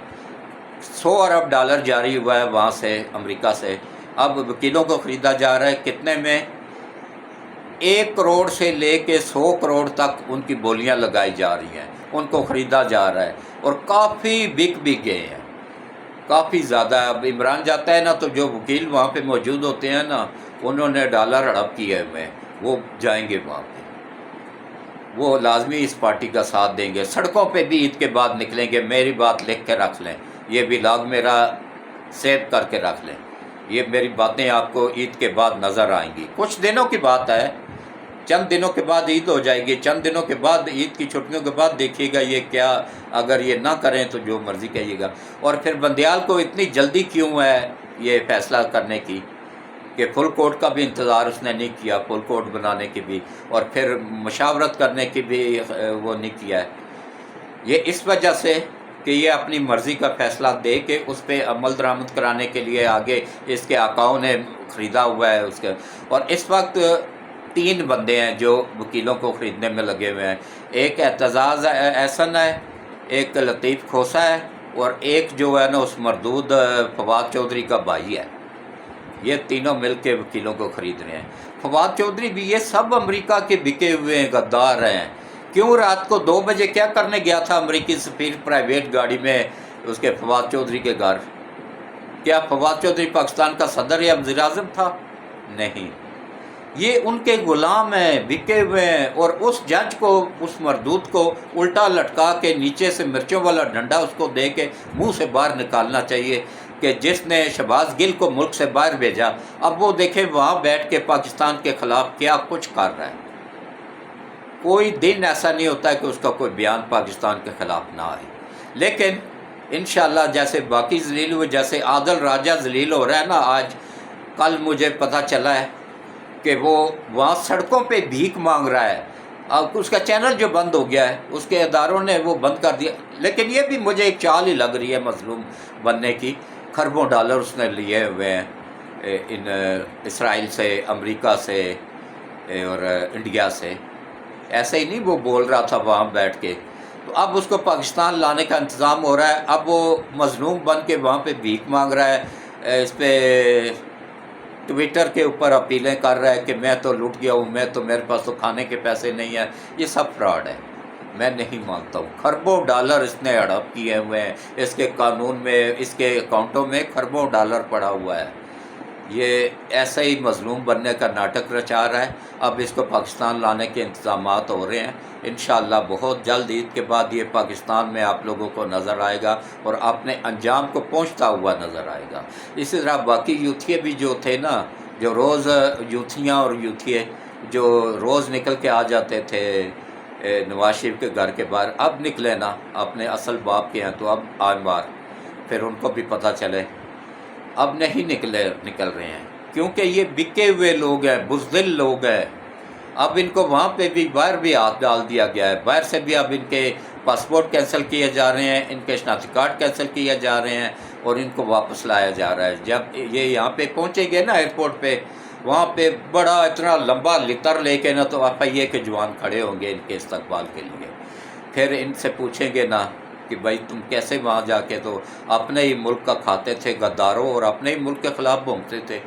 100 ارب ڈالر جاری ہوا ہے وہاں سے، امریکہ سے، اب وکیلوں کو خریدا جا رہا ہے، کتنے میں؟ 1 کروڑ سے لے کے 100 کروڑ تک ان کی بولیاں لگائی جا رہی ہیں، ان کو خریدا جا رہا ہے، اور کافی بک بھی گئے ہیں، کافی زیادہ۔ اب عمران جاتا ہے نا تو جو وکیل وہاں پہ موجود ہوتے ہیں نا، انہوں نے ڈالر ہڑپ کیے ہوئے، وہ جائیں گے وہاں پہ، وہ لازمی اس پارٹی کا ساتھ دیں گے، سڑکوں پہ بھی عید کے بعد نکلیں گے۔ میری بات لکھ کے رکھ لیں، یہ ولاگ میرا سیو کر کے رکھ لیں، یہ میری باتیں آپ کو عید کے بعد نظر آئیں گی، کچھ دنوں کی بات ہے، چند دنوں کے بعد عید ہو جائے گی، چند دنوں کے بعد عید کی چھٹیوں کے بعد دیکھیے گا یہ کیا، اگر یہ نہ کریں تو جو مرضی کہیے گا۔ اور پھر بندیال کو اتنی جلدی کیوں ہے یہ فیصلہ کرنے کی کہ فل کورٹ کا بھی انتظار اس نے نہیں کیا، فل کورٹ بنانے کی بھی، اور پھر مشاورت کرنے کی بھی وہ نہیں کیا ہے، یہ اس وجہ سے کہ یہ اپنی مرضی کا فیصلہ دے کے اس پہ عمل درآمد کرانے کے لیے آگے اس کے آقاؤں نے خریدا ہوا ہے اس کے۔ اور اس وقت 3 بندے ہیں جو وکیلوں کو خریدنے میں لگے ہوئے ہیں، ایک اعتزاز احسن ہے، ایک لطیف کھوسا ہے، اور ایک جو ہے نا اس مردود فواد چودھری کا بھائی ہے، یہ تینوں مل کے وکیلوں کو خرید رہے ہیں۔ فواد چودھری بھی، یہ سب امریکہ کے بکے ہوئے ہیں، غدار ہیں۔ کیوں رات کو 2 بجے کیا کرنے گیا تھا امریکی سفیر پرائیویٹ گاڑی میں اس کے فواد چودھری کے گھر؟ کیا فواد چودھری پاکستان کا صدر یا وزیر اعظم تھا؟ نہیں، یہ ان کے غلام ہیں، بکے ہوئے ہیں۔ اور اس جج کو، اس مردود کو الٹا لٹکا کے نیچے سے مرچوں والا ڈنڈا اس کو دے کے منہ سے باہر نکالنا چاہیے کہ جس نے شہباز گل کو ملک سے باہر بھیجا، اب وہ دیکھیں وہاں بیٹھ کے پاکستان کے خلاف کیا کچھ کر رہا ہے۔ کوئی دن ایسا نہیں ہوتا ہے کہ اس کا کوئی بیان پاکستان کے خلاف نہ آئے، لیکن انشاءاللہ جیسے باقی ذلیل ہوئے، جیسے عادل راجہ ذلیل ہو رہا ہے نا آج، کل مجھے پتہ چلا ہے کہ وہ وہاں سڑکوں پہ بھیک مانگ رہا ہے، اب اس کا چینل جو بند ہو گیا ہے، اس کے اداروں نے وہ بند کر دیا، لیکن یہ بھی مجھے ایک چال ہی لگ رہی ہے مظلوم بننے کی۔ خربوں ڈالر اس نے لیے ہوئے ہیں ان اسرائیل سے، امریکہ سے اور انڈیا سے، ایسے ہی نہیں وہ بول رہا تھا وہاں بیٹھ کے۔ تو اب اس کو پاکستان لانے کا انتظام ہو رہا ہے. اب وہ مظلوم بن کے وہاں پہ بھیک مانگ رہا ہے، اس پہ ٹویٹر کے اوپر اپیلیں کر رہا ہے کہ میں تو لٹ گیا ہوں، میرے پاس تو کھانے کے پیسے نہیں ہیں. یہ سب فراڈ ہے، میں نہیں مانتا ہوں. خربوں ڈالر اس نے ہڑپ کیے ہوئے ہیں، اس کے قانون میں، اس کے اکاؤنٹوں میں خربوں ڈالر پڑا ہوا ہے. یہ ایسا ہی مظلوم بننے کا ناٹک رچا رہا ہے. اب اس کو پاکستان لانے کے انتظامات ہو رہے ہیں. انشاءاللہ بہت جلد عید کے بعد یہ پاکستان میں آپ لوگوں کو نظر آئے گا اور اپنے انجام کو پہنچتا ہوا نظر آئے گا. اسی طرح باقی یوتھیے بھی جو تھے نا، جو روز یوتھیاں اور یوتھیے جو روز نکل کے آ جاتے تھے نواز شریف کے گھر کے باہر، اب نکلے نا اپنے اصل باپ کے ہیں تو اب آئیں بار پھر ان کو بھی پتہ چلے. اب نہیں نکل رہے ہیں کیونکہ یہ بکے ہوئے لوگ ہیں، بزدل لوگ ہیں. اب ان کو وہاں پہ بھی باہر بھی ہاتھ ڈال دیا گیا ہے. باہر سے بھی اب ان کے پاسپورٹ کینسل کیے جا رہے ہیں، ان کے شناختی کارڈ کینسل کیے جا رہے ہیں اور ان کو واپس لایا جا رہا ہے. جب یہ یہاں پہ پہنچے گے نا ایئرپورٹ پہ، وہاں پہ بڑا اتنا لمبا لتر لے کے نا تو آپ یہ کہ جوان کھڑے ہوں گے ان کے استقبال کے لیے. پھر ان سے پوچھیں گے نا کہ بھائی تم کیسے وہاں جا کے تو اپنے ہی ملک کا کھاتے تھے غداروں اور اپنے ہی ملک کے خلاف بھونکتے تھے.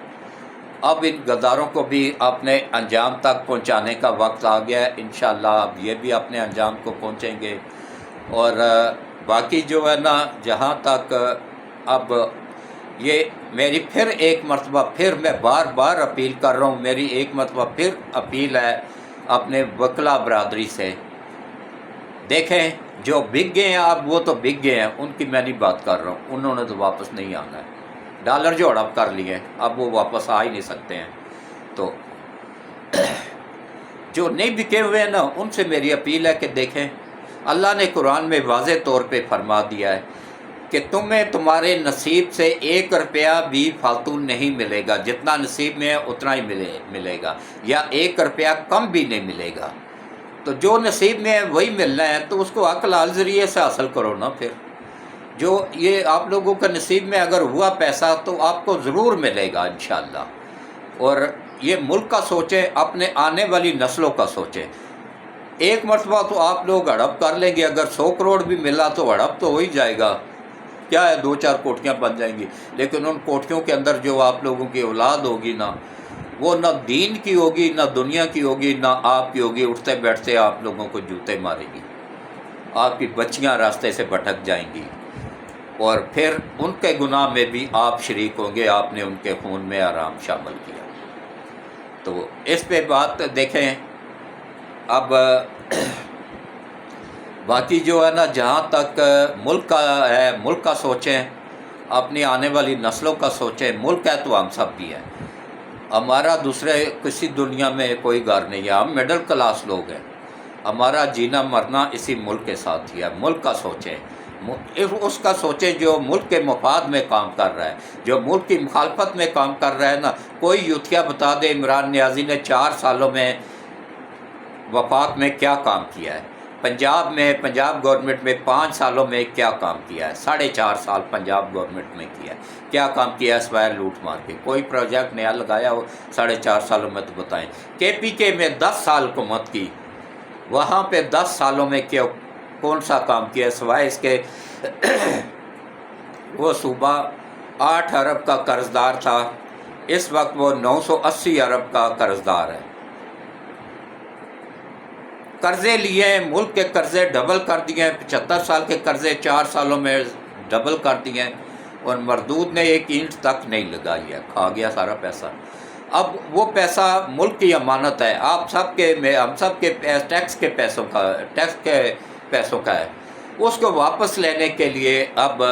اب ان غداروں کو بھی اپنے انجام تک پہنچانے کا وقت آ گیا ہے. انشاءاللہ اب یہ بھی اپنے انجام کو پہنچیں گے. اور باقی جو ہے نا، جہاں تک اب یہ میری پھر ایک مرتبہ پھر میں بار بار اپیل کر رہا ہوں، میری ایک مرتبہ پھر اپیل ہے اپنے وکلا برادری سے. دیکھیں جو بک گئے ہیں اب وہ تو بک گئے ہیں، ان کی میں نہیں بات کر رہا ہوں، انہوں نے تو واپس نہیں آنا ہے. ڈالر جو ہڑپ کر لیے اب وہ واپس آ ہی نہیں سکتے ہیں. تو جو نہیں بکے ہوئے ہیں نا، ان سے میری اپیل ہے کہ دیکھیں اللہ نے قرآن میں واضح طور پہ فرما دیا ہے کہ تمہیں تمہارے نصیب سے 1 روپیہ بھی فالتو نہیں ملے گا. جتنا نصیب میں ہے اتنا ہی ملے گا، یا 1 روپیہ کم بھی نہیں ملے گا. تو جو نصیب میں ہے وہی ملنا ہے، تو اس کو حق حلال ذریعے سے حاصل کرو نا. پھر جو یہ آپ لوگوں کا نصیب میں اگر ہوا پیسہ تو آپ کو ضرور ملے گا انشاءاللہ. اور یہ ملک کا سوچیں، اپنے آنے والی نسلوں کا سوچیں. ایک مرتبہ تو آپ لوگ ہڑپ کر لیں گے، اگر 100 کروڑ بھی ملا تو ہڑپ تو ہو ہی جائے گا. کیا ہے 2-4 کوٹھیاں بن جائیں گی، لیکن ان کوٹھیوں کے اندر جو آپ لوگوں کی اولاد ہوگی نا، وہ نہ دین کی ہوگی، نہ دنیا کی ہوگی، نہ آپ کی ہوگی. اٹھتے بیٹھتے آپ لوگوں کو جوتے مارے گی، آپ کی بچیاں راستے سے بھٹک جائیں گی، اور پھر ان کے گناہ میں بھی آپ شریک ہوں گے. آپ نے ان کے خون میں حرام شامل کیا. تو اس پہ بات دیکھیں. اب باقی جو ہے نا، جہاں تک ملک کا ہے، ملک کا سوچیں، اپنی آنے والی نسلوں کا سوچیں. ملک ہے تو ہم سب بھی ہیں، ہمارا دوسرے کسی دنیا میں کوئی گھر نہیں ہے. ہم مڈل کلاس لوگ ہیں، ہمارا جینا مرنا اسی ملک کے ساتھ ہی ہے. ملک کا سوچیں، اس کا سوچیں جو ملک کے مفاد میں کام کر رہا ہے، جو ملک کی مخالفت میں کام کر رہا ہے نا. کوئی یوتھیا بتا دے عمران نیازی نے 4 سالوں میں وفاق میں کیا کام کیا ہے، پنجاب گورنمنٹ میں 5 سالوں میں کیا کام کیا ہے، 4.5 سال پنجاب گورنمنٹ میں کیا ہے، کیا کام کیا ہے سوائے لوٹ مار کے. کوئی پروجیکٹ نیا لگایا ہو 4.5 سالوں میں تو بتائیں. KPK میں 10 سال حکومت کی، وہاں پہ 10 سالوں میں کون سا کام کیا سوائے اس کے وہ صوبہ 8 ارب کا قرض دار تھا، اس وقت وہ 980 ارب کا قرض دار ہے. قرضے لیے ہیں، ملک کے قرضے ڈبل کر دیے ہیں. 75 سال کے قرضے 4 سالوں میں ڈبل کر دیے ہیں، اور مردود نے ایک اینٹ تک نہیں لگائی ہے، کھا گیا سارا پیسہ. اب وہ پیسہ ملک کی امانت ہے، آپ سب کے ہم سب کے ٹیکس کے پیسوں کا ہے. اس کو واپس لینے کے لیے اب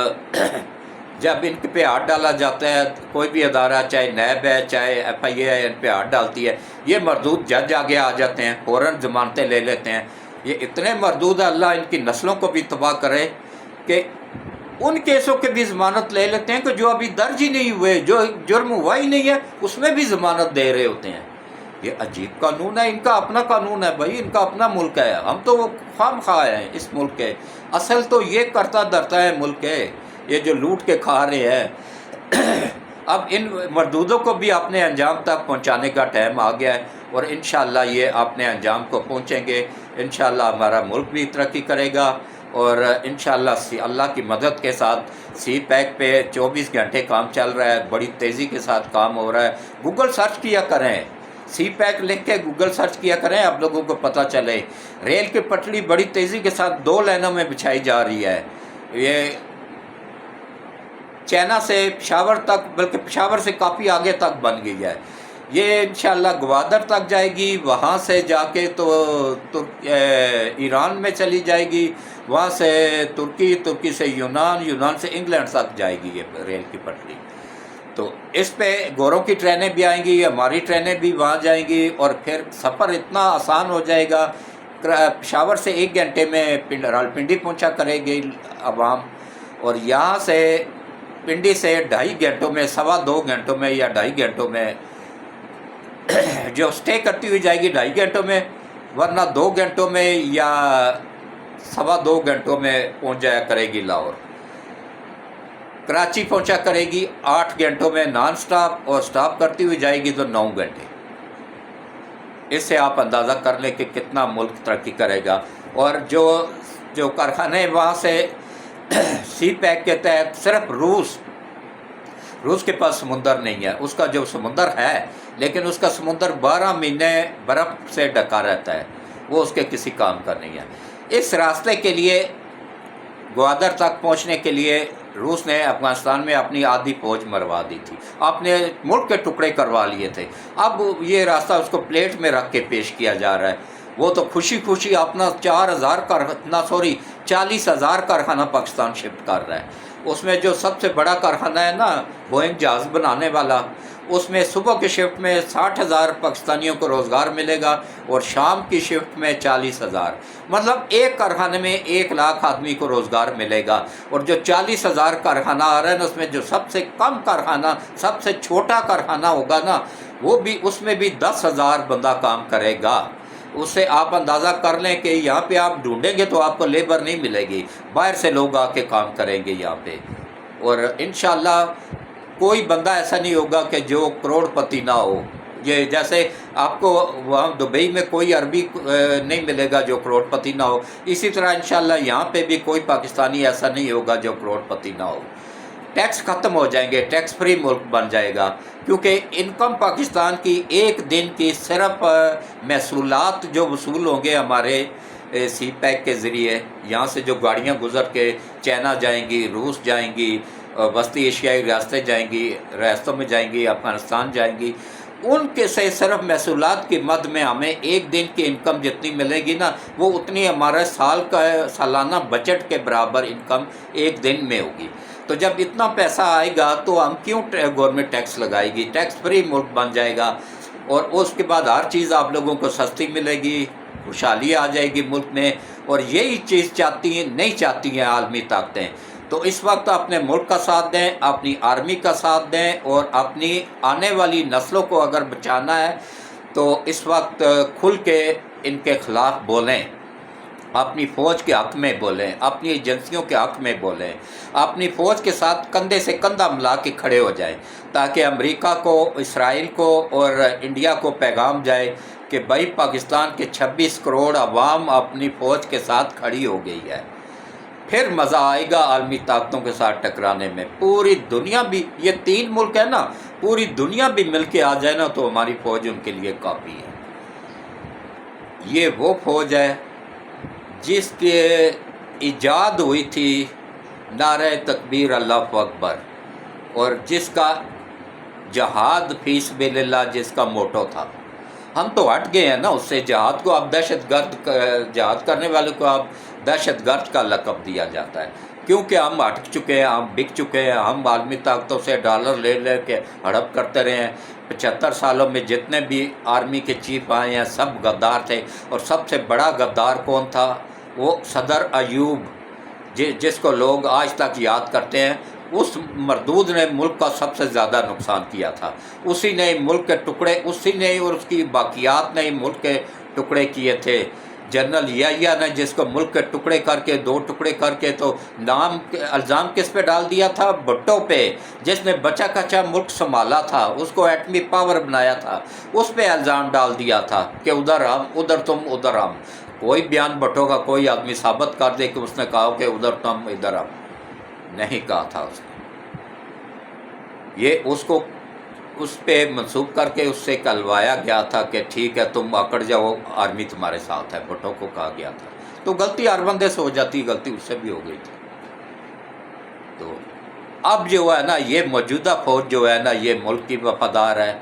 جب ان پہ ہاتھ ڈالا جاتا ہے، کوئی بھی ادارہ چاہے نیب ہے چاہے FIA ہے، ان پہ ہاتھ ڈالتی ہے، یہ مردود جج آگے آ جاتے ہیں، فوراً ضمانتیں لے لیتے ہیں. یہ اتنے مردود ہے، اللہ ان کی نسلوں کو بھی تباہ کرے کہ ان کیسوں کے بھی ضمانت لے لیتے ہیں کہ جو ابھی درج ہی نہیں ہوئے، جو جرم ہوا ہی نہیں ہے اس میں بھی ضمانت دے رہے ہوتے ہیں. یہ عجیب قانون ہے، ان کا اپنا قانون ہے بھائی، ان کا اپنا ملک ہے. ہم تو خام خواہ ہیں اس ملک کے. اصل تو یہ کرتا درتا ہے ملک ہے، یہ جو لوٹ کے کھا رہے ہیں. اب ان مردودوں کو بھی اپنے انجام تک پہنچانے کا ٹائم آ گیا ہے، اور انشاءاللہ یہ اپنے انجام کو پہنچیں گے. انشاءاللہ ہمارا ملک بھی ترقی کرے گا، اور انشاءاللہ اللہ کی مدد کے ساتھ سی پیک پہ 24 گھنٹے کام چل رہا ہے، بڑی تیزی کے ساتھ کام ہو رہا ہے۔ گوگل سرچ کیا کریں، سی پیک لکھ کے گوگل سرچ کیا کریں، آپ لوگوں کو پتہ چلے۔ ریل کی پٹڑی بڑی تیزی کے ساتھ 2 لائنوں میں بچھائی جا رہی ہے، یہ چائنا سے پشاور تک، بلکہ پشاور سے کافی آگے تک بن گئی ہے۔ یہ انشاءاللہ گوادر تک جائے گی، وہاں سے جا کے تو ایران میں چلی جائے گی، وہاں سے ترکی سے یونان سے انگلینڈ تک جائے گی یہ ریل کی پٹڑی۔ تو اس پہ گوروں کی ٹرینیں بھی آئیں گی، ہماری ٹرینیں بھی وہاں جائیں گی، اور پھر سفر اتنا آسان ہو جائے گا۔ پشاور سے 1 گھنٹے میں راولپنڈی پہنچا کرے گی عوام، اور یہاں سے پنڈی سے 2.5 گھنٹوں میں، 2.25 گھنٹوں میں یا 2.5 گھنٹوں میں جو سٹے کرتی ہوئی جائے گی 2.5 گھنٹوں میں، ورنہ 2 گھنٹوں میں یا 2.25 گھنٹوں میں پہنچ جایا کرے گی لاہور۔ کراچی پہنچا کرے گی 8 گھنٹوں میں نان سٹاپ، اور سٹاپ کرتی ہوئی جائے گی تو 9 گھنٹے۔ اس سے آپ اندازہ کر لیں کہ کتنا ملک ترقی کرے گا۔ اور جو کارخانے وہاں سے سی پیک کے تحت، صرف روس کے پاس سمندر نہیں ہے، اس کا جو سمندر ہے لیکن اس کا سمندر 12 مہینے برف سے ڈھکا رہتا ہے، وہ اس کے کسی کام کا نہیں ہے۔ اس راستے کے لیے، گوادر تک پہنچنے کے لیے، روس نے افغانستان میں اپنی آدھی فوج مروا دی تھی، اپنے ملک کے ٹکڑے کروا لیے تھے۔ اب یہ راستہ اس کو پلیٹ میں رکھ کے پیش کیا جا رہا ہے۔ وہ تو خوشی اپنا 40,000 کارخانہ پاکستان شفٹ کر رہا ہے۔ اس میں جو سب سے بڑا کارخانہ ہے نا، بوئنگ جہاز بنانے والا، اس میں صبح کی شفٹ میں 60,000 پاکستانیوں کو روزگار ملے گا، اور شام کی شفٹ میں 40,000، مطلب ایک کارخانے میں 1 لاکھ آدمی کو روزگار ملے گا۔ اور جو 40,000 کارخانہ آ رہا ہے نا، اس میں جو سب سے کم کارخانہ، سب سے چھوٹا کارخانہ ہوگا نا، وہ بھی، اس میں بھی 10,000 بندہ کام کرے گا۔ اس سے آپ اندازہ کر لیں کہ یہاں پہ آپ ڈھونڈیں گے تو آپ کو لیبر نہیں ملے گی، باہر سے لوگ آ کے کام کریں گے یہاں پہ۔ اور انشاءاللہ کوئی بندہ ایسا نہیں ہوگا کہ جو کروڑ پتی نہ ہو۔ یہ جیسے آپ کو وہاں دبئی میں کوئی عربی نہیں ملے گا جو کروڑ پتی نہ ہو، اسی طرح انشاءاللہ یہاں پہ بھی کوئی پاکستانی ایسا نہیں ہوگا جو کروڑ پتی نہ ہو۔ ٹیکس ختم ہو جائیں گے، ٹیکس فری ملک بن جائے گا، کیونکہ انکم پاکستان کی ایک دن کی صرف محصولات جو وصول ہوں گے ہمارے سی پیک کے ذریعے، یہاں سے جو گاڑیاں گزر کے چائنا جائیں گی، روس جائیں گی، وسطی ایشیائی ریاستوں میں جائیں گی، افغانستان جائیں گی، ان کے سے صرف محصولات کی مد میں ہمیں ایک دن کی انکم جتنی ملے گی نا، وہ اتنی ہمارے سالانہ بجٹ کے برابر انکم ایک دن میں ہوگی۔ تو جب اتنا پیسہ آئے گا تو ہم کیوں گورنمنٹ ٹیکس لگائے گی؟ ٹیکس فری ملک بن جائے گا، اور اس کے بعد ہر چیز آپ لوگوں کو سستی ملے گی، خوشحالی آ جائے گی ملک میں۔ اور یہی چیز نہیں چاہتی ہیں عالمی طاقتیں۔ تو اس وقت اپنے ملک کا ساتھ دیں، اپنی آرمی کا ساتھ دیں، اور اپنی آنے والی نسلوں کو اگر بچانا ہے تو اس وقت کھل کے ان کے خلاف بولیں، اپنی فوج کے حق میں بولیں، اپنی ایجنسیوں کے حق میں بولیں، اپنی فوج کے ساتھ کندھے سے کندھا ملا کے کھڑے ہو جائیں، تاکہ امریکہ کو، اسرائیل کو اور انڈیا کو پیغام جائے کہ بھائی پاکستان کے 26 کروڑ عوام اپنی فوج کے ساتھ کھڑی ہو گئی ہے۔ پھر مزہ آئے گا عالمی طاقتوں کے ساتھ ٹکرانے میں۔ پوری دنیا بھی، یہ 3 ملک ہے نا، پوری دنیا بھی مل کے آ جائے نا تو ہماری فوج ان کے لیے کافی ہے۔ یہ وہ فوج ہے جس کی ایجاد ہوئی تھی نعرہ تکبیر اللہ اکبر، اور جس کا جہاد فی سبیل اللہ جس کا موٹو تھا۔ ہم تو ہٹ گئے ہیں نا اس سے، جہاد کو اب جہاد کرنے والے کو اب دہشت گرد کا لقب دیا جاتا ہے، کیونکہ ہم ہٹ چکے ہیں، ہم بک چکے ہیں، ہم عالمی طاقتوں سے ڈالر لے کے ہڑپ کرتے رہے ہیں۔ 75 سالوں میں جتنے بھی آرمی کے چیف آئے ہیں سب غدار تھے، اور سب سے بڑا غدار کون تھا؟ وہ صدر ایوب، جس کو لوگ آج تک یاد کرتے ہیں۔ اس مردود نے ملک کا سب سے زیادہ نقصان کیا تھا، اسی نے ملک کے ٹکڑے، اسی نے اور اس کی باقیات نے ملک کے ٹکڑے کیے تھے۔ جنرل یحییٰ نے جس کو ملک کے ٹکڑے کر کے، 2 ٹکڑے کر کے، تو الزام کس پہ ڈال دیا تھا؟ بھٹو پہ، جس نے بچا کچا ملک سنبھالا تھا، اس کو ایٹمی پاور بنایا تھا، اس پہ الزام ڈال دیا تھا کہ ادھر ہم، ادھر تم، ادھر ہم۔ کوئی بیان بھٹو کا کوئی آدمی ثابت کر دے کہ اس نے کہا کہ ادھر تم ادھر آؤ، نہیں کہا تھا اس نے. یہ اس کو اس پہ منسوخ کر کے اس سے کہلوایا گیا تھا کہ ٹھیک ہے تم آکڑ جاؤ، آرمی تمہارے ساتھ ہے، بھٹو کو کہا گیا تھا. تو غلطی ہر بندے سے ہو جاتی، غلطی اس سے بھی ہو گئی تھی. تو اب جو ہے نا یہ موجودہ فوج جو ہے نا یہ ملک کی وفادار ہے،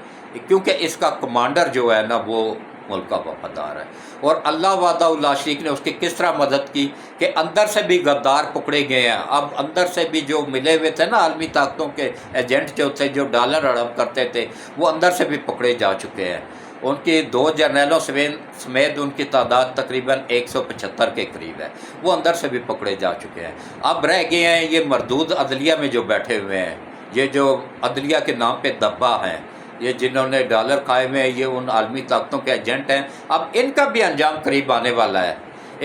کیونکہ اس کا کمانڈر جو ہے نا وہ ملک کا وفادار ہے. اور اللہ وحدہ لا شریک نے اس کی کس طرح مدد کی کہ اندر سے بھی غدار پکڑے گئے ہیں. اب اندر سے بھی جو ملے ہوئے تھے نا عالمی طاقتوں کے ایجنٹ جو تھے، جو ڈالر ہڑپ کرتے تھے، وہ اندر سے بھی پکڑے جا چکے ہیں. ان کی 2 جرنیلوں سمیت ان کی تعداد تقریباً 175 کے قریب ہے، وہ اندر سے بھی پکڑے جا چکے ہیں. اب رہ گئے ہیں یہ مردود عدلیہ میں جو بیٹھے ہوئے ہیں، یہ جو عدلیہ کے نام پہ دبا ہیں، یہ جنہوں نے ڈالر کھائے ہوئے ہیں، یہ ان عالمی طاقتوں کے ایجنٹ ہیں. اب ان کا بھی انجام قریب آنے والا ہے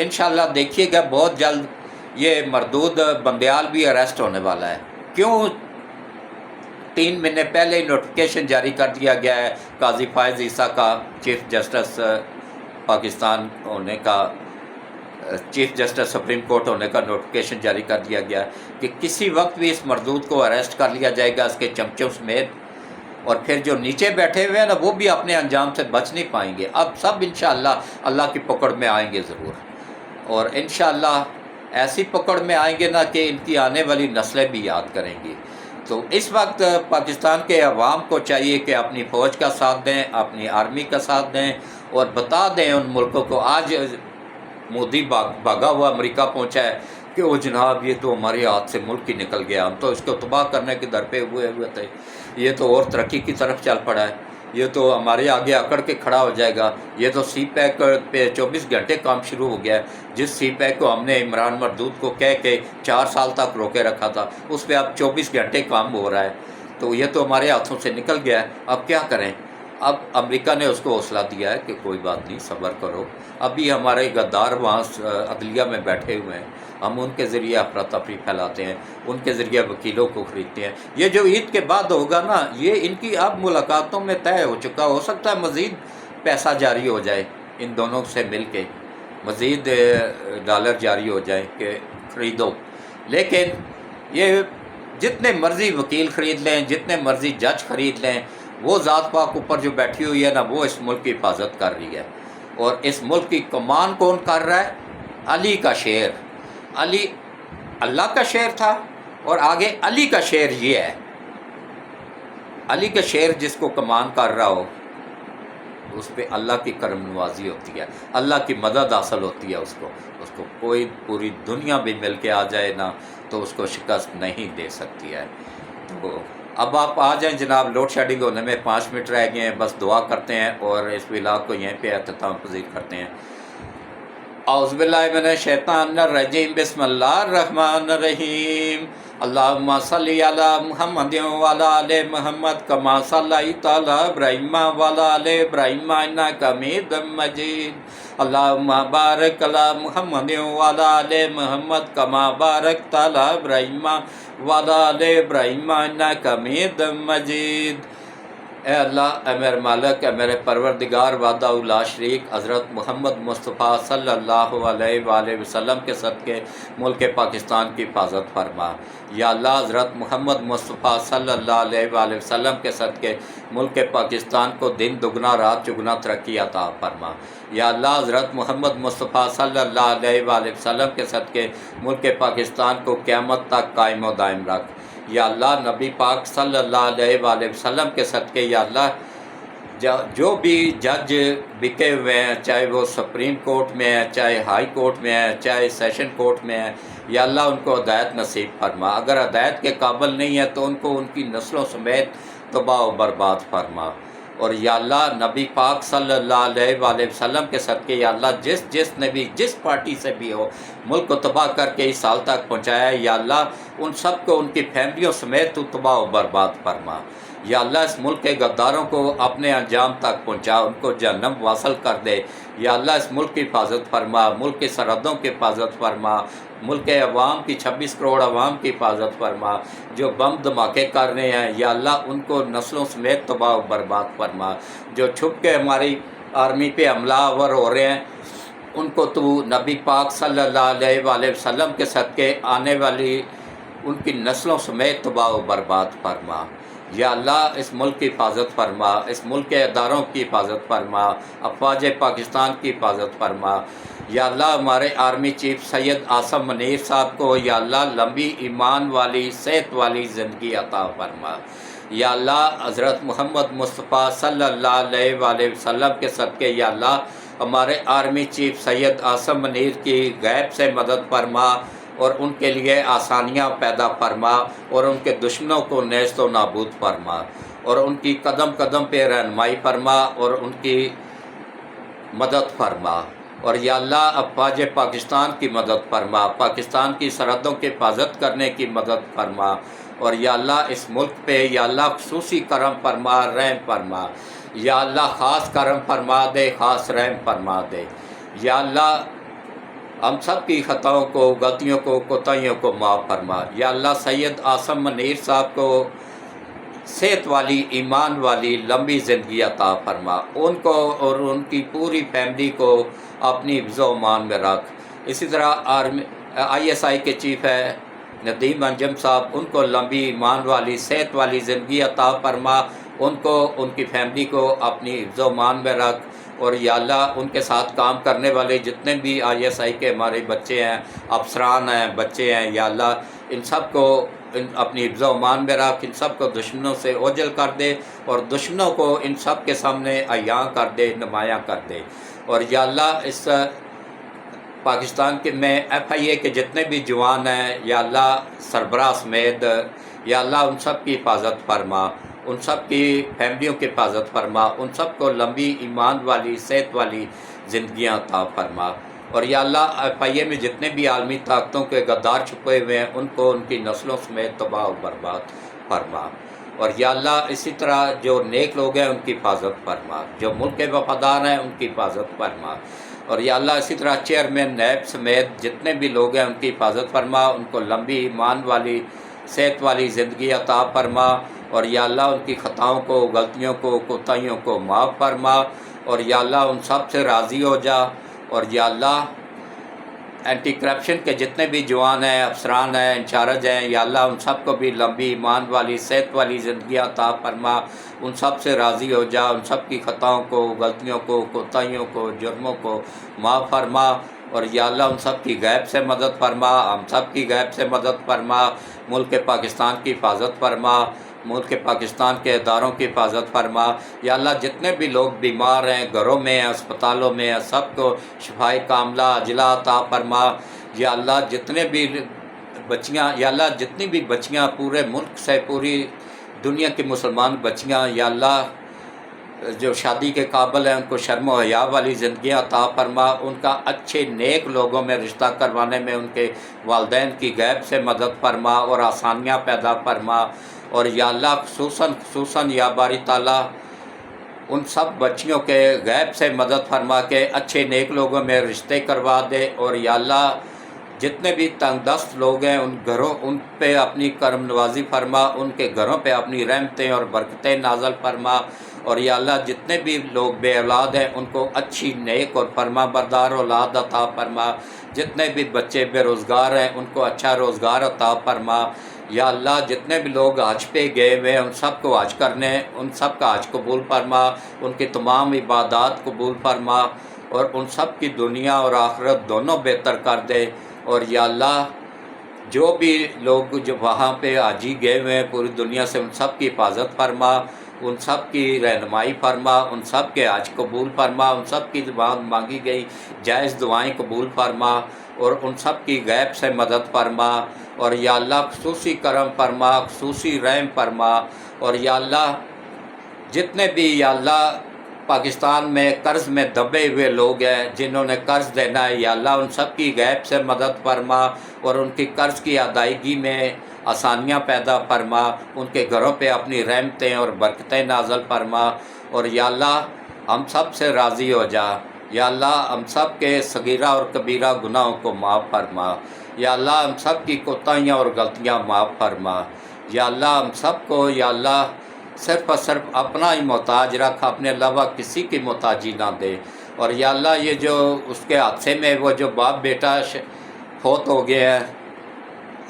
انشاءاللہ. دیکھیے گا بہت جلد یہ مردود بندیال بھی اریسٹ ہونے والا ہے. کیوں 3 مہینے پہلے ہی نوٹیفکیشن جاری کر دیا گیا ہے قاضی فائز عیسیٰ کا چیف جسٹس پاکستان ہونے کا، چیف جسٹس سپریم کورٹ ہونے کا نوٹیفکیشن جاری کر دیا گیا کہ کسی وقت بھی اس مردود کو اریسٹ کر لیا جائے گا، اس کے چمچوں سمیت. اور پھر جو نیچے بیٹھے ہوئے ہیں نا وہ بھی اپنے انجام سے بچ نہیں پائیں گے. اب سب انشاءاللہ اللہ کی پکڑ میں آئیں گے ضرور، اور انشاءاللہ ایسی پکڑ میں آئیں گے نا کہ ان کی آنے والی نسلیں بھی یاد کریں گی. تو اس وقت پاکستان کے عوام کو چاہیے کہ اپنی فوج کا ساتھ دیں، اپنی آرمی کا ساتھ دیں، اور بتا دیں ان ملکوں کو. آج مودی بھاگا ہوا امریکہ پہنچا ہے کہ وہ جناب یہ تو ہمارے ہاتھ سے ملک ہی نکل گیا، ہم تو اس کو تباہ کرنے کے در پہ ہوئے تھے، یہ تو اور ترقی کی طرف چل پڑا ہے، یہ تو ہمارے آگے اکڑ کے کھڑا ہو جائے گا. یہ تو سی پیک پہ 24 گھنٹے کام شروع ہو گیا ہے. جس سی پیک کو ہم نے عمران مردود کو کہہ کے 4 سال تک روکے رکھا تھا، اس پہ اب 24 گھنٹے کام ہو رہا ہے. تو یہ تو ہمارے ہاتھوں سے نکل گیا ہے. اب کیا کریں؟ اب امریکہ نے اس کو حوصلہ دیا ہے کہ کوئی بات نہیں، صبر کرو. ابھی ہمارے غدار وہاں عدلیہ میں بیٹھے ہوئے ہیں، ہم ان کے ذریعے افراتفری پھیلاتے ہیں، ان کے ذریعے وکیلوں کو خریدتے ہیں. یہ جو عید کے بعد ہوگا نا، یہ ان کی اب ملاقاتوں میں طے ہو چکا. ہو سکتا ہے مزید پیسہ جاری ہو جائے، ان دونوں سے مل کے مزید ڈالر جاری ہو جائے کہ خریدو. لیکن یہ جتنے مرضی وکیل خرید لیں، جتنے مرضی جج خرید لیں، وہ ذات پاک اوپر جو بیٹھی ہوئی ہے نا وہ اس ملک کی حفاظت کر رہی ہے. اور اس ملک کی کمان کون کر رہا ہے؟ علی کا شعر. علی اللہ کا شعر تھا، اور آگے علی کا شعر یہ ہے. علی کا شعر جس کو کمان کر رہا ہو اس پہ اللہ کی کرم نوازی ہوتی ہے، اللہ کی مدد حاصل ہوتی ہے. اس کو کوئی پوری دنیا بھی مل کے آ جائے نا تو اس کو شکست نہیں دے سکتی ہے. تو اب آپ آ جائیں جناب، لوڈ شیڈنگ ہونے میں 5 منٹ رہ گئے ہیں، بس دعا کرتے ہیں اور اس ولاگ کو یہیں پہ اختتام پذیر کرتے ہیں. اعوذ باللہ من الشیطان الرجیم، بسم اللہ الرحمن الرحیم. اللہم صلی علی محمد وعلی آل محمد کما صلیت علی ابراہیم وعلی آل ابراہیم انک حمید مجید. اللہم بارک علی محمد وعلی آل محمد کما بارکت علی ابراہیم وعلی آل ابراہیم انک حمید مجید. اے اللہ، اے میرے مالک، اے میرے پروردگار وحدہ لا شریک، حضرت محمد مصطفیٰ صلی اللہ علیہ وآلہ وسلم کے صدقے ملک پاکستان کی حفاظت فرما. یا اللہ، حضرت محمد مصطفیٰ صلی اللہ علیہ وآلہ وسلم کے صدقے ملک پاکستان کو دن دگنا رات چگنا ترقی عطا فرما. یا اللہ، حضرت محمد مصطفیٰ صلی اللہ علیہ وآلہ وسلم کے صدقے ملک پاکستان کو قیامت تک قائم و دائم رکھ. یا اللہ، نبی پاک صلی اللہ علیہ وآلہ وسلم کے صدقے یا اللہ جو بھی جج بکے ہوئے ہیں، چاہے وہ سپریم کورٹ میں ہیں، چاہے ہائی کورٹ میں ہیں، چاہے سیشن کورٹ میں ہیں، یا اللہ ان کو ہدایت نصیب فرما. اگر ہدایت کے قابل نہیں ہے تو ان کو ان کی نسلوں سمیت تباہ و برباد فرما. اور یا اللہ، نبی پاک صلی اللہ علیہ وآلہ وسلم کے صدقے یا اللہ جس نے بھی جس پارٹی سے بھی ہو ملک کو تباہ کر کے اس سال تک پہنچایا ہے، یا اللہ ان سب کو ان کی فیملیوں سمیت تو تباہ و برباد فرما. یا اللہ، اس ملک کے غداروں کو اپنے انجام تک پہنچا، ان کو جہنم واصل کر دے. یا اللہ، اس ملک کی حفاظت فرما، ملک کی سرحدوں کی حفاظت فرما، ملک کے عوام کی 26 کروڑ عوام کی حفاظت فرما. جو بم دھماکے کر رہے ہیں یا اللہ ان کو نسلوں سمیت تباہ و برباد فرما. جو چھپ کے ہماری آرمی پہ حملہ آور ہو رہے ہیں ان کو تو نبی پاک صلی اللہ علیہ وآلہ وسلم کے صدقے آنے والی ان کی نسلوں سمیت تباہ و برباد فرما۔ یا اللہ اس ملک کی حفاظت فرما، اس ملک کے اداروں کی حفاظت فرما، افواج پاکستان کی حفاظت فرما۔ یا اللہ ہمارے آرمی چیف سید عاصم منیر صاحب کو یا اللہ لمبی ایمان والی صحت والی زندگی عطا فرما۔ یا اللہ حضرت محمد مصطفیٰ صلی اللہ علیہ وآلہ وسلم کے صدقے یا اللہ ہمارے آرمی چیف سید عاصم منیر کی غیب سے مدد فرما اور ان کے لیے آسانیاں پیدا فرما اور ان کے دشمنوں کو نیست و نابود فرما اور ان کی قدم قدم پہ رہنمائی فرما اور ان کی مدد فرما۔ اور یا اللہ افواج پاکستان کی مدد فرما، پاکستان کی سرحدوں کی حفاظت کرنے کی مدد فرما۔ اور یا اللہ اس ملک پہ یا اللہ خصوصی کرم فرما، رحم فرما۔ یا اللہ خاص کرم فرما دے، خاص رحم فرما دے۔ یا اللہ ہم سب کی خطاؤں کو، غلطیوں کو، کوتاہیوں کو معاف فرما۔ یا اللہ سید عاصم منیر صاحب کو صحت والی، ایمان والی لمبی زندگی عطا فرما، ان کو اور ان کی پوری فیملی کو اپنی حفظ و امان میں رکھ۔ اسی طرح ISI کے چیف ہے ندیم انجم صاحب، ان کو لمبی ایمان والی صحت والی زندگی عطا فرما، ان کو، ان کی فیملی کو اپنی حفظ و امان میں رکھ۔ اور یا اللہ ان کے ساتھ کام کرنے والے جتنے بھی ISI کے ہمارے بچے ہیں، افسران ہیں، بچے ہیں، یا اللہ ان سب کو اپنی حفظ و امان میں رکھ، ان سب کو دشمنوں سے اوجھل کر دے اور دشمنوں کو ان سب کے سامنے عیاں کر دے، نمایاں کر دے۔ اور یا اللہ اس پاکستان کے میں FIA کے جتنے بھی جوان ہیں یا اللہ سربراہ سمیت یا اللہ ان سب کی حفاظت فرما، ان سب کی فیملیوں کی حفاظت فرما، ان سب کو لمبی ایمان والی صحت والی زندگیاں عطا فرما۔ اور یا اللہ FIA میں جتنے بھی عالمی طاقتوں کے غدار چھپے ہوئے ہیں ان کو ان کی نسلوں سمیت تباہ و برباد فرما۔ اور یا اللہ اسی طرح جو نیک لوگ ہیں ان کی حفاظت فرما، جو ملک کے وفادار ہیں ان کی حفاظت فرما۔ اور یا اللہ اسی طرح چیئرمین نیب سمیت جتنے بھی لوگ ہیں ان کی حفاظت فرما، ان کو لمبی ایمان والی صحت والی زندگی عطا فرما۔ اور یا اللہ ان کی خطاؤں کو، غلطیوں کو، کوتاہیوں کو معاف فرما۔ اور یا اللہ ان سب سے راضی ہو جا۔ اور یا اللہ اینٹی کرپشن کے جتنے بھی جوان ہیں، افسران ہیں، انچارج ہیں، یا اللہ ان سب کو بھی لمبی ایمان والی صحت والی زندگی عطا فرما، ان سب سے راضی ہو جا، ان سب کی خطاؤں کو، غلطیوں کو، کوتاہیوں کو، جرموں کو معاف فرما۔ اور یا اللہ ان سب کی غیب سے مدد فرما، ہم سب کی غیب سے مدد فرما، ملک پاکستان کی حفاظت فرما، ملک پاکستان کے اداروں کی حفاظت فرما۔ یا اللہ جتنے بھی لوگ بیمار ہیں، گھروں میں ہیں، اسپتالوں میں ہیں، سب کو شفائے کاملہ عاجلہ عطا فرما۔ یا اللہ جتنے بھی بچیاں، یا اللہ جتنی بھی بچیاں پورے ملک سے، پوری دنیا کی مسلمان بچیاں یا اللہ جو شادی کے قابل ہیں ان کو شرم و حیا والی زندگی عطا فرما، ان کا اچھے نیک لوگوں میں رشتہ کروانے میں ان کے والدین کی غیب سے مدد فرما اور آسانیاں پیدا فرما۔ اور یا اللہ خصوصاً یا باری تعالیٰ ان سب بچیوں کے غیب سے مدد فرما کے اچھے نیک لوگوں میں رشتے کروا دے۔ اور یا اللہ جتنے بھی تنگ دست لوگ ہیں ان پہ اپنی کرم نوازی فرما، ان کے گھروں پہ اپنی رحمتیں اور برکتیں نازل فرما۔ اور یا اللہ جتنے بھی لوگ بے اولاد ہیں ان کو اچھی نیک اور فرما بردار اولاد عطا فرما، جتنے بھی بچے بے روزگار ہیں ان کو اچھا روزگار عطا فرما۔ یا اللہ جتنے بھی لوگ حج پہ گئے ہوئے ہیں ان سب کو حج کرنے، ان سب کا حج قبول فرما، ان کی تمام عبادات قبول فرما اور ان سب کی دنیا اور آخرت دونوں بہتر کر دے۔ اور یا اللہ جو بھی لوگ جو وہاں پہ حاجی گئے ہوئے ہیں پوری دنیا سے ان سب کی حفاظت فرما، ان سب کی رہنمائی فرما، ان سب کے حج قبول فرما، ان سب کی زبان مانگی گئی جائز دعائیں قبول فرما اور ان سب کی غیب سے مدد فرما۔ اور یا اللہ خصوصی کرم فرما، خصوصی رحم فرما۔ اور یا اللہ جتنے بھی یا اللہ پاکستان میں قرض میں دبے ہوئے لوگ ہیں جنہوں نے قرض دینا ہے، یا اللہ ان سب کی غیب سے مدد فرما اور ان کی قرض کی ادائیگی میں آسانیاں پیدا فرما، ان کے گھروں پہ اپنی رحمتیں اور برکتیں نازل فرما۔ اور یا اللہ ہم سب سے راضی ہو جا۔ یا اللہ ہم سب کے صغیرہ اور کبیرہ گناہوں کو معاف فرما۔ یا اللہ ہم سب کی کوتاہیاں اور غلطیاں معاف فرما۔ یا اللہ ہم سب کو یا اللہ صرف اور صرف اپنا ہی محتاج رکھ، اپنے علاوہ کسی کی محتاجی نہ دے۔ اور یا اللہ یہ جو اس کے حادثے میں وہ جو باپ بیٹا فوت ہو گیا ہے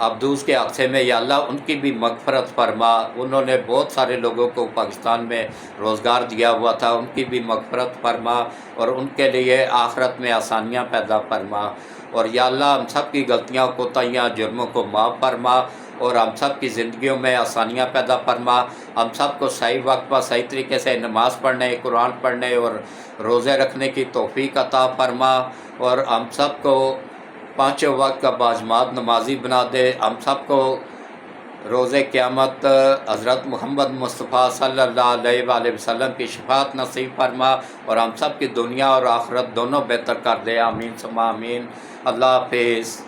عبدوس کے حادثے میں، یا اللہ ان کی بھی مغفرت فرما، انہوں نے بہت سارے لوگوں کو پاکستان میں روزگار دیا ہوا تھا، ان کی بھی مغفرت فرما اور ان کے لیے آخرت میں آسانیاں پیدا فرما، اور یا اللہ ہم سب کی غلطیاں کوتاہیاں جرموں کو معاف فرما اور ہم سب کی زندگیوں میں آسانیاں پیدا فرما، ہم سب کو صحیح وقت پر صحیح طریقے سے نماز پڑھنے، قرآن پڑھنے اور روزے رکھنے کی توفیق عطا فرما، اور ہم سب کو پانچوں وقت کا باجماعت نمازی بنا دے، ہم سب کو روز قیامت حضرت محمد مصطفیٰ صلی اللہ علیہ وآلہ وسلم کی شفاعت نصیب فرما اور ہم سب کی دنیا اور آخرت دونوں بہتر کر دے، آمین ثم آمین۔ اللہ حافظ۔